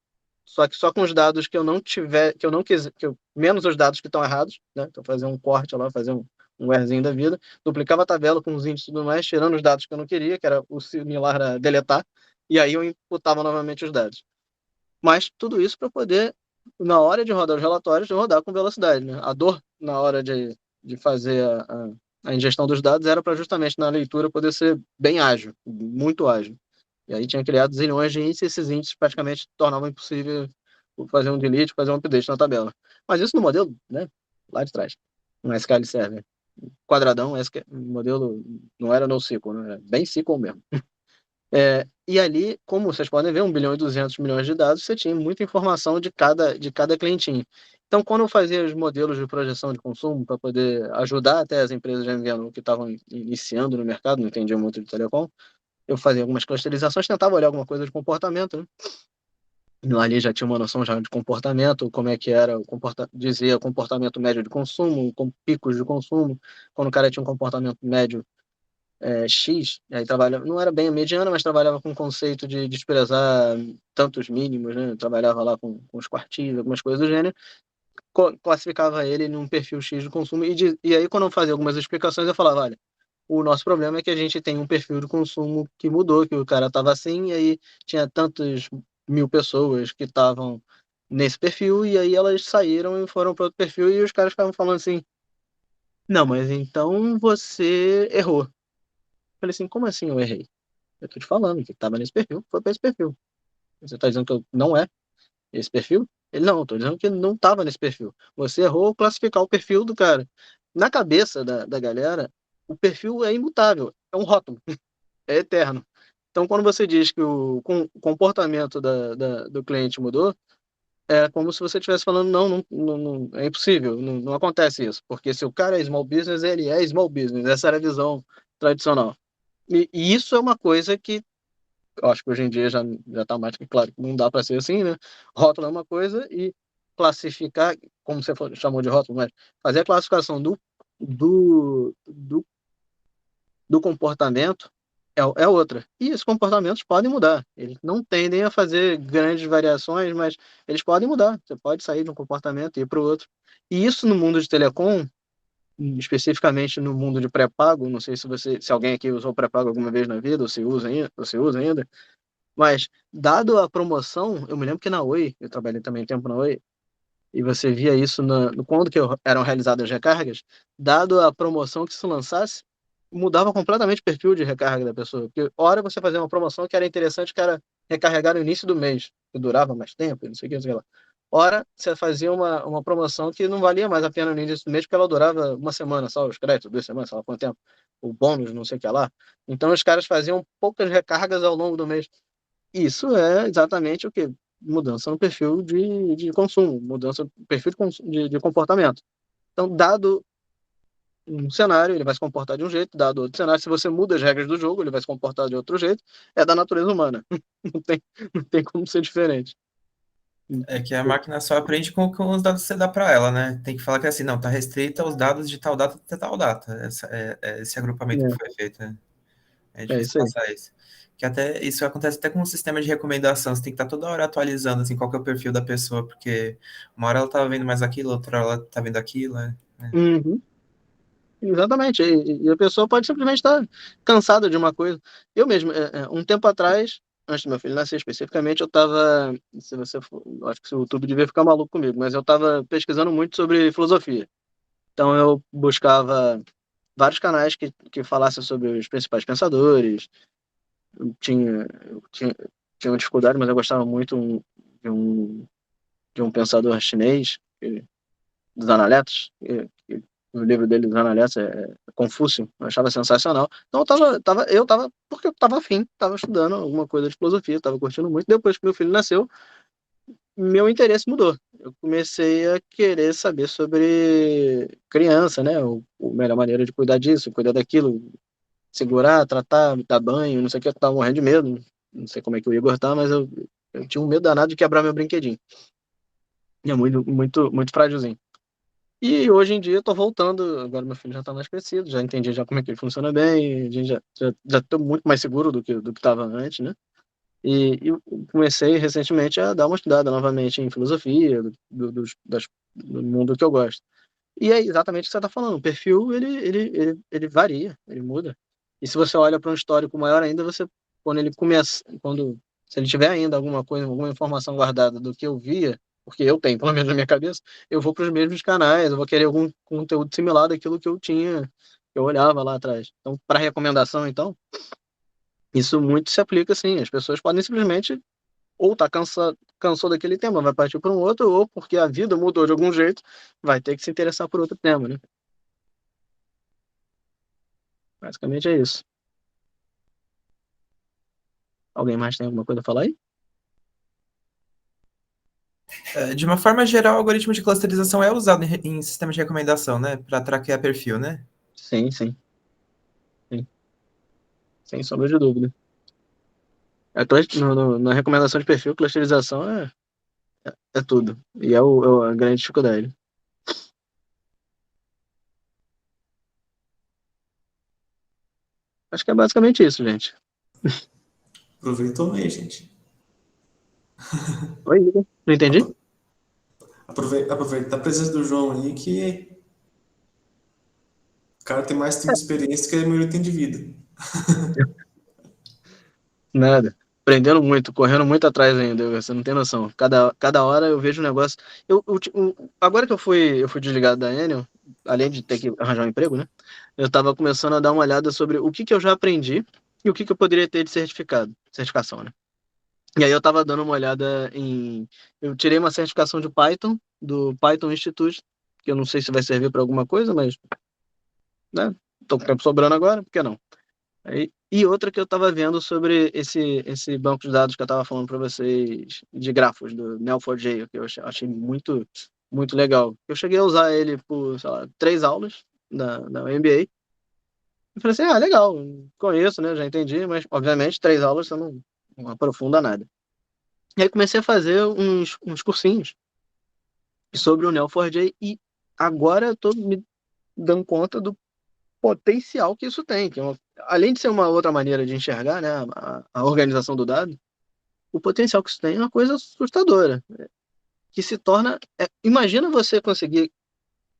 só que só com os dados que eu não tiver, que eu não quiser, menos os dados que estão errados, né? Então fazer um corte lá, fazer um erzinho da vida, duplicava a tabela com os índices e tudo mais, tirando os dados que eu não queria, que era o similar a deletar, e aí eu imputava novamente os dados. Mas tudo isso para poder, na hora de rodar os relatórios, rodar com velocidade, né? A dor na hora de fazer a ingestão dos dados era para justamente na leitura poder ser bem ágil, muito ágil. E aí tinha criado zilhões de índices, e esses índices praticamente tornavam impossível fazer um delete, fazer um update na tabela. Mas isso no modelo, né, lá de trás, um SQL Server quadradão, modelo não era NoSQL, né, era bem SQL mesmo. E ali, como vocês podem ver, 1 bilhão e 200 milhões de dados, você tinha muita informação de cada clientinho. Então, quando eu fazia os modelos de projeção de consumo para poder ajudar até as empresas de MVNO que estavam iniciando no mercado, não entendiam muito de telecom, eu fazia algumas clusterizações, tentava olhar alguma coisa de comportamento, né? Ali já tinha uma noção já de comportamento, como é que era, dizia comportamento médio de consumo, com picos de consumo, quando o cara tinha um comportamento médio X, aí trabalhava, não era bem a mediana, mas trabalhava com o conceito de desprezar tantos mínimos, né? Trabalhava lá com os quartis, algumas coisas do gênero, classificava ele num perfil X de consumo, e aí quando eu fazia algumas explicações, eu falava, olha, o nosso problema é que a gente tem um perfil de consumo que mudou, que o cara estava assim, e aí tinha tantas mil pessoas que estavam nesse perfil, e aí elas saíram e foram para outro perfil, e os caras ficavam falando assim, não, mas então você errou. Eu falei assim, como assim eu errei? Eu tô te falando que estava nesse perfil, foi para esse perfil. Você está dizendo que não é esse perfil? Ele, não, eu tô dizendo que ele não estava nesse perfil. Você errou ao classificar o perfil do cara. Na cabeça da galera, o perfil é imutável, é um rótulo, é eterno. Então, quando você diz que o comportamento do cliente mudou, é como se você estivesse falando, não, é impossível, não acontece isso. Porque se o cara é small business, ele é small business. Essa era a visão tradicional. E isso é uma coisa que eu acho que hoje em dia já está mais que claro que não dá para ser assim, né? Rótulo é uma coisa e classificar, como você chamou de rótulo, mas fazer a classificação do, do, do comportamento é outra. E esses comportamentos podem mudar. Eles não tendem a fazer grandes variações, mas eles podem mudar. Você pode sair de um comportamento e ir para o outro. E isso no mundo de telecom, especificamente no mundo de pré-pago, não sei se alguém aqui usou pré-pago alguma vez na vida, ou se usa ainda, mas, dado a promoção, eu me lembro que na Oi, eu trabalhei também tempo na Oi, e você via isso quando que eram realizadas as recargas, dado a promoção que se lançasse, mudava completamente o perfil de recarga da pessoa. Porque, hora você fazia uma promoção que era interessante, que era recarregar no início do mês, que durava mais tempo, não sei o que, não sei o que lá. Hora você fazia uma promoção que não valia mais a pena no início do mês, porque ela durava uma semana só, os créditos, 2 semanas, sei lá quanto tempo, o bônus, não sei o que lá. Então, os caras faziam poucas recargas ao longo do mês. Isso é exatamente o que? Mudança no perfil de consumo, mudança no perfil de comportamento. Então, dado um cenário, ele vai se comportar de um jeito, dado outro cenário, se você muda as regras do jogo, ele vai se comportar de outro jeito, é da natureza humana. Não tem como ser diferente. É que a máquina só aprende com os dados que você dá para ela, né? Tem que falar que é assim, não, tá restrita aos dados de tal data até tal data. Esse agrupamento que foi feito, né? É É difícil isso aí. passar isso. Que até isso acontece até com o sistema de recomendação. Você tem que estar toda hora atualizando assim, qual que é o perfil da pessoa, porque uma hora ela tá vendo mais aquilo, outra hora ela tá vendo aquilo, né? Uhum. Exatamente. E a pessoa pode simplesmente estar cansada de uma coisa. Eu mesmo, um tempo atrás, antes do meu filho nascer especificamente, eu estava. Se você for, acho que o YouTube devia ficar maluco comigo, mas eu estava pesquisando muito sobre filosofia. Então eu buscava vários canais que falassem sobre os principais pensadores. Eu tinha uma dificuldade, mas eu gostava muito de um, de um pensador chinês, dos Analetos. O livro dele, dos Analetos, é Confúcio. Eu achava sensacional. Então eu tava porque eu tava afim, tava estudando alguma coisa de filosofia, tava curtindo muito. Depois que meu filho nasceu, meu interesse mudou. Eu comecei a querer saber sobre criança, né? A melhor maneira de cuidar disso, cuidar daquilo, segurar, tratar, dar banho, não sei o que, eu tava morrendo de medo. Não sei como é que o Igor tá, mas eu tinha um medo danado de quebrar meu brinquedinho. E é muito, muito, muito frágilzinho. E hoje em dia eu tô voltando, agora meu filho já tá mais crescido, já entendi já como é que ele funciona bem, a gente já tô muito mais seguro do que tava antes, né? E eu comecei recentemente a dar uma estudada novamente em filosofia, do mundo que eu gosto. E é exatamente o que você está falando. O perfil, ele varia, ele muda. E se você olha para um histórico maior ainda, quando ele começa, se ele tiver ainda alguma coisa, alguma informação guardada do que eu via, porque eu tenho, pelo menos na minha cabeça, eu vou para os mesmos canais, eu vou querer algum conteúdo similar daquilo que eu tinha, que eu olhava lá atrás. Então, para recomendação, então, Isso muito se aplica, assim, as pessoas podem simplesmente ou tá cansou daquele tema, vai partir para um outro, ou porque a vida mudou de algum jeito, vai ter que se interessar por outro tema, né? Basicamente é isso. Alguém mais tem alguma coisa a falar aí? De uma forma geral, o algoritmo de clusterização é usado em sistemas de recomendação, né? Para traquear perfil, né? Sim, sim, sim. Sem sombra de dúvida. Na recomendação de perfil, clusterização é tudo. E é a grande dificuldade. Acho que é basicamente isso, gente. Aproveitou aí, gente. Oi, Igor. Não entendi? Aproveita a presença do João aí, que o cara tem mais tempo de experiência que a maioria tem de vida. Nada. Aprendendo muito, correndo muito atrás ainda, você não tem noção. Cada hora eu vejo um negócio. Agora que eu fui desligado da Enel, além de ter que arranjar um emprego, né? Eu tava começando a dar uma olhada sobre o que eu já aprendi e o que eu poderia ter de certificação, né? E aí eu tava dando uma olhada em. Eu tirei uma certificação de Python, do Python Institute, que eu não sei se vai servir para alguma coisa, mas, né? Tô com tempo sobrando agora, por que não? E outra que eu estava vendo sobre esse banco de dados que eu estava falando para vocês, de grafos, do Neo4j, que eu achei muito, muito legal. Eu cheguei a usar ele por, sei lá, 3 aulas da MBA. E falei assim, legal, conheço, né, já entendi, mas, obviamente, 3 aulas você não aprofunda nada. E aí comecei a fazer uns cursinhos sobre o Neo4j e agora eu estou me dando conta do potencial que isso tem, que além de ser uma outra maneira de enxergar, né, a organização do dado, o potencial que isso tem é uma coisa assustadora, que se torna, imagina você conseguir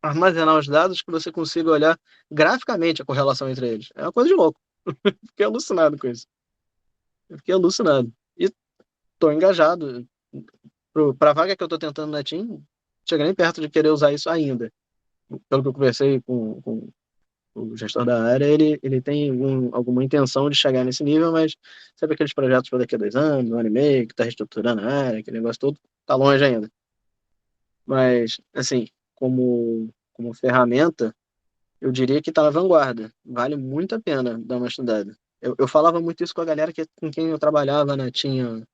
armazenar os dados que você consiga olhar graficamente a correlação entre eles. É uma coisa de louco. Fiquei alucinado com isso. Eu fiquei alucinado. E estou engajado. Para a vaga que eu estou tentando na TIM, chega nem perto de querer usar isso ainda. Pelo que eu conversei com o gestor da área, ele tem alguma intenção de chegar nesse nível, mas sabe aqueles projetos para daqui a 2 anos, 1 ano e meio, que está reestruturando a área, aquele negócio todo, tá longe ainda. Mas, assim, como ferramenta, eu diria que está na vanguarda. Vale muito a pena dar uma estudada. Eu falava muito isso com a galera com quem eu trabalhava, né? Tinha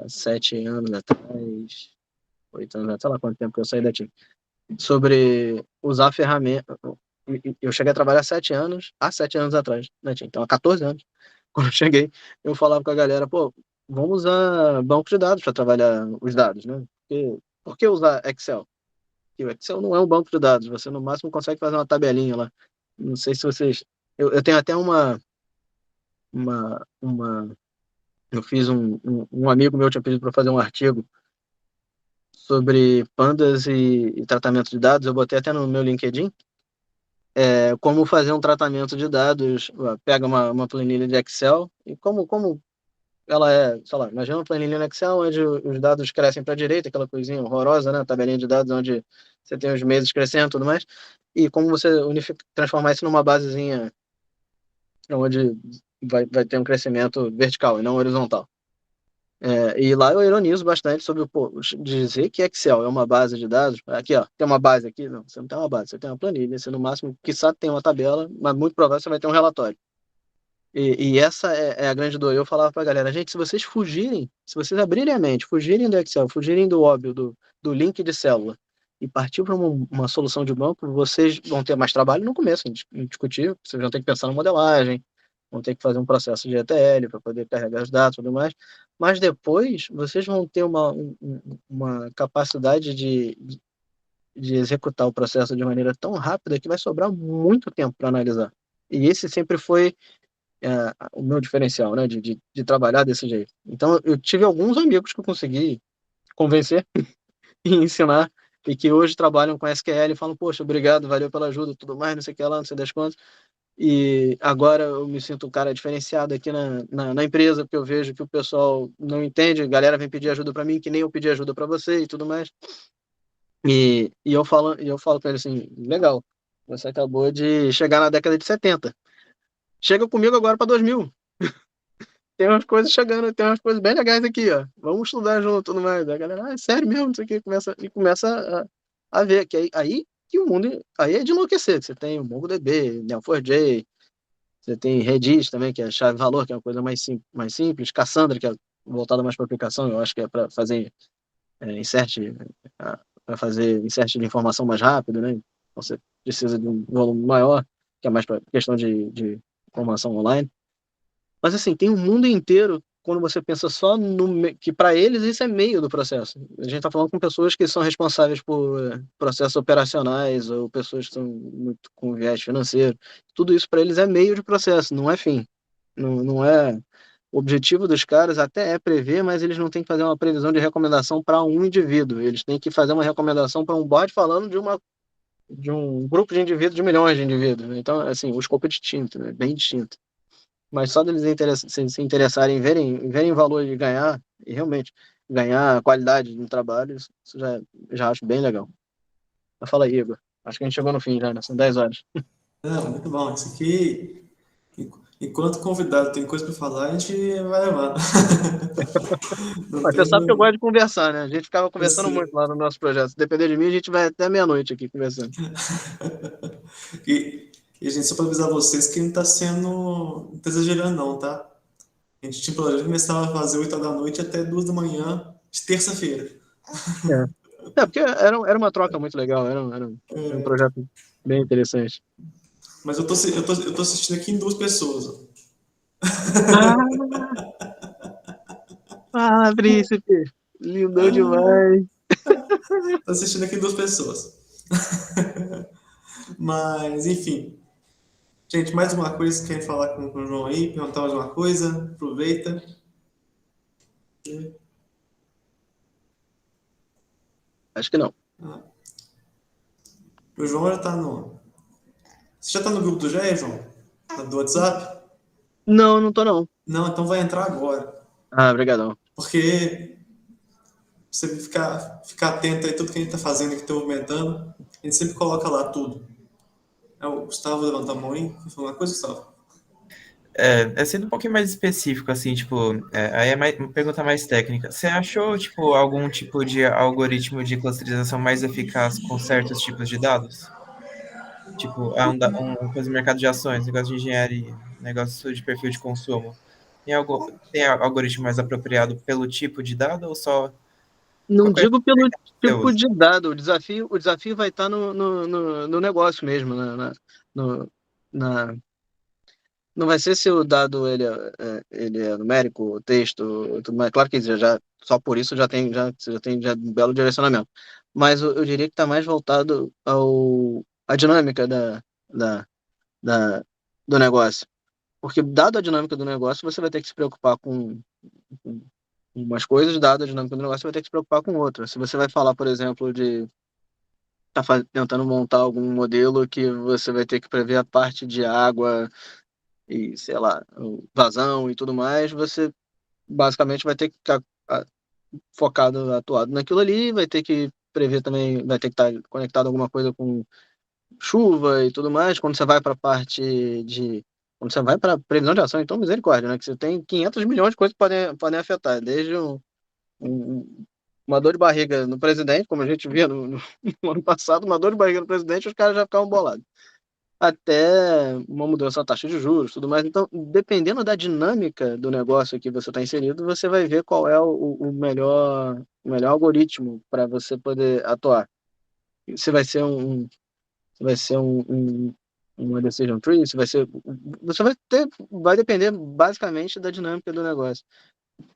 7 anos atrás, 8 anos atrás, sei lá quanto tempo que eu saí da TIM. Sobre usar a ferramenta. Eu cheguei a trabalhar 7 anos, há 7 anos atrás, né? Então, há 14 anos. Quando eu cheguei, eu falava com a galera, pô, vamos usar banco de dados para trabalhar os dados, né? Por que usar Excel? Porque o Excel não é um banco de dados, você no máximo consegue fazer uma tabelinha lá. Não sei se vocês. Eu tenho até uma, uma. Eu fiz um amigo meu tinha pedido para fazer um artigo sobre pandas e tratamento de dados, eu botei até no meu LinkedIn. Como fazer um tratamento de dados, pega uma planilha de Excel e como ela sei lá, imagina uma planilha no Excel onde os dados crescem para a direita, aquela coisinha horrorosa, né? Tabelinha de dados onde você tem os meses crescendo e tudo mais, e como você transformar isso numa basezinha onde vai ter um crescimento vertical e não horizontal. E lá eu ironizo bastante sobre dizer que Excel é uma base de dados. Aqui, ó, tem uma base aqui. Não, você não tem uma base, você tem uma planilha. Você no máximo, quiçá, tem uma tabela, mas muito provável você vai ter um relatório. E essa é a grande dor. Eu falava pra galera, gente, se vocês abrirem a mente, fugirem do Excel, fugirem do óbvio, do link de célula, e partir para uma solução de banco, vocês vão ter mais trabalho no começo em discutir, vocês vão ter que pensar na modelagem, vão ter que fazer um processo de ETL para poder carregar os dados e tudo mais, mas depois vocês vão ter uma capacidade de executar o processo de maneira tão rápida que vai sobrar muito tempo para analisar. E esse sempre foi o meu diferencial, né, de trabalhar desse jeito. Então, eu tive alguns amigos que eu consegui convencer e ensinar, e que hoje trabalham com SQL e falam, poxa, obrigado, valeu pela ajuda, tudo mais, não sei o que lá, não sei das quantas. E agora eu me sinto um cara diferenciado aqui na empresa, porque eu vejo que o pessoal não entende, a galera vem pedir ajuda para mim, que nem eu pedi ajuda para você e tudo mais. E eu falo para ele assim, legal, você acabou de chegar na década de 70. Chega comigo agora para 2000. tem umas coisas chegando, tem umas coisas bem legais aqui, ó. Vamos estudar junto, tudo mais. A galera, é sério mesmo, isso aqui começa a ver que aí que o mundo aí é de enlouquecer. Você tem o MongoDB, Neo4j, você tem Redis também, que é chave-valor, que é uma coisa mais simples. Cassandra, que é voltada mais para aplicação, eu acho que é para fazer insert, para fazer insert de informação mais rápido, né? Então, você precisa de um volume maior, que é mais para questão de informação online. Mas assim, tem um mundo inteiro quando você pensa só que para eles isso é meio do processo. A gente está falando com pessoas que são responsáveis por processos operacionais ou pessoas que estão muito com viés financeiro. Tudo isso para eles é meio de processo, não é fim. Não é. O objetivo dos caras até é prever, mas eles não têm que fazer uma previsão de recomendação para um indivíduo. Eles têm que fazer uma recomendação para um board falando de um grupo de indivíduos, de milhões de indivíduos. Então, assim, o escopo é distinto, né? Bem distinto. Mas só deles se interessarem, verem o valor de ganhar, e realmente ganhar qualidade no trabalho, isso já acho bem legal. Mas fala aí, Igor. Acho que a gente chegou no fim já, né? São 10 horas. Não, muito bom. Isso aqui, enquanto convidado tem coisa para falar, a gente vai levando. Mas você sabe que eu gosto de conversar, né? A gente ficava conversando sei. muito lá no nosso projeto. Se depender de mim, a gente vai até meia-noite aqui conversando. E, gente, só para avisar vocês que não está não tá exagerando não, tá? A gente tinha planejado começar a fazer 8 da noite até 2 da manhã de terça-feira. Porque era uma troca muito legal, era um projeto bem interessante. Mas eu tô assistindo aqui em 2 pessoas. Príncipe! Lindão demais! Tô assistindo aqui em 2 pessoas. Mas, enfim. Gente, mais uma coisa que querem falar com o João aí? Perguntar mais uma coisa? Aproveita. Acho que não. O João já tá no... Você já tá no grupo do GE, João? Do WhatsApp? Não tô não. Não, então vai entrar agora. Obrigadão. Porque você ficar atento aí tudo que a gente tá fazendo aqui, tá movimentando, a gente sempre coloca lá tudo. O Gustavo levanta a mão aí. Quer falar uma coisa, Gustavo? Sendo um pouquinho mais específico, assim, tipo, aí é uma pergunta mais técnica. Você achou, tipo, algum tipo de algoritmo de clusterização mais eficaz com certos tipos de dados? Tipo, uma coisa do mercado de ações, negócio de engenharia, negócio de perfil de consumo. Tem algoritmo mais apropriado pelo tipo de dado ou só... Não Qualquer digo pelo que você tipo usa? de dado. O desafio vai estar no negócio mesmo, não vai ser se o dado ele é numérico, texto, tudo mais. Claro que já só por isso você já tem um belo direcionamento. Mas eu diria que está mais voltado à dinâmica da, do negócio. Porque, dado a dinâmica do negócio, você vai ter que se preocupar com umas coisas, dado a dinâmica do negócio, você vai ter que se preocupar com outras. Se você vai falar, por exemplo, de tentando montar algum modelo que você vai ter que prever a parte de água e, sei lá, vazão e tudo mais, você basicamente vai ter que ficar focado, atuado naquilo ali, vai ter que prever também, vai ter que estar conectado a alguma coisa com chuva e tudo mais. Quando você vai para a parte de... Quando você vai para previsão de ação, então misericórdia, né? Que você tem 500 milhões de coisas que podem afetar, desde uma dor de barriga no presidente, como a gente via no ano passado, uma dor de barriga no presidente, os caras já ficavam bolados. Até uma mudança na taxa de juros, tudo mais. Então, dependendo da dinâmica do negócio que você está inserido, você vai ver qual é o melhor algoritmo para você poder atuar. Se vai ser uma decision tree, vai depender basicamente da dinâmica do negócio.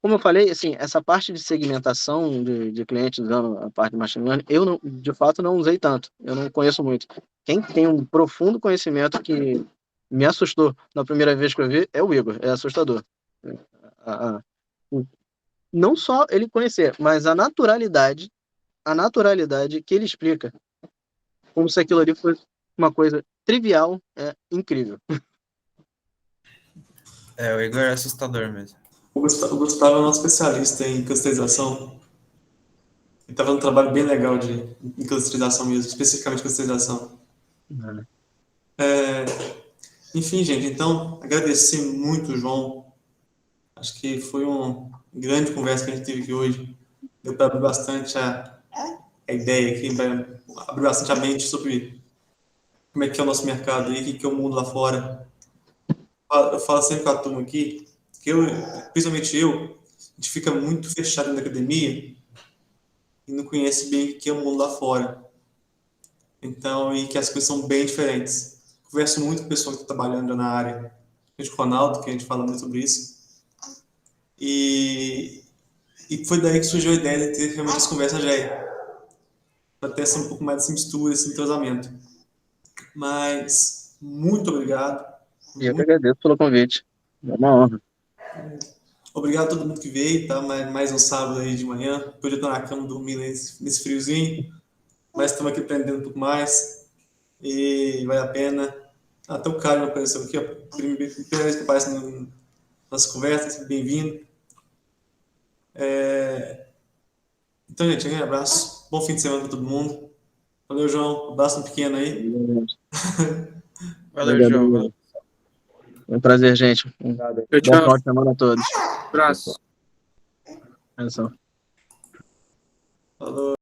Como eu falei, assim, essa parte de segmentação de clientes usando a parte de machine learning, eu não, de fato não usei tanto, eu não conheço muito. Quem tem um profundo conhecimento que me assustou na primeira vez que eu vi é o Igor, é assustador. Não só ele conhecer, mas a naturalidade que ele explica, como se aquilo ali fosse uma coisa trivial, é incrível. O Igor é assustador mesmo. O Gustavo é o nosso especialista em clusterização. Ele está fazendo um trabalho bem legal em clusterização mesmo, especificamente clusterização. Enfim, gente, então, agradecer muito o João Acho que foi uma grande conversa que a gente teve aqui hoje. Deu para abrir bastante a ideia aqui, abrir bastante a mente sobre como é que é o nosso mercado aí, o que é o mundo lá fora. Eu falo sempre com a turma aqui, que principalmente eu, a gente fica muito fechado na academia e não conhece bem o que é o mundo lá fora. Então, e que as coisas são bem diferentes. Converso muito com pessoas que estão trabalhando na área, com o Ronaldo, que a gente fala muito sobre isso. E foi daí que surgiu a ideia de ter realmente as conversas já, para ter um pouco mais dessa mistura, esse entrosamento. Mas, muito obrigado. E eu que agradeço pelo convite. É uma honra. Obrigado a todo mundo que veio, tá? Mais um sábado aí de manhã. Depois eu estou na cama dormindo nesse friozinho, mas estamos aqui aprendendo um pouco mais e vale a pena. Até o Caio apareceu aqui, ó. Primeira vez que aparece nas conversas, bem-vindo. Então, gente, um abraço. Bom fim de semana para todo mundo. Valeu, João. Um abraço pequeno aí. Valeu, João. Valeu. É um prazer, gente. Tchau, Bom tchau. final de semana a todos. Abraço. Atenção. Falou.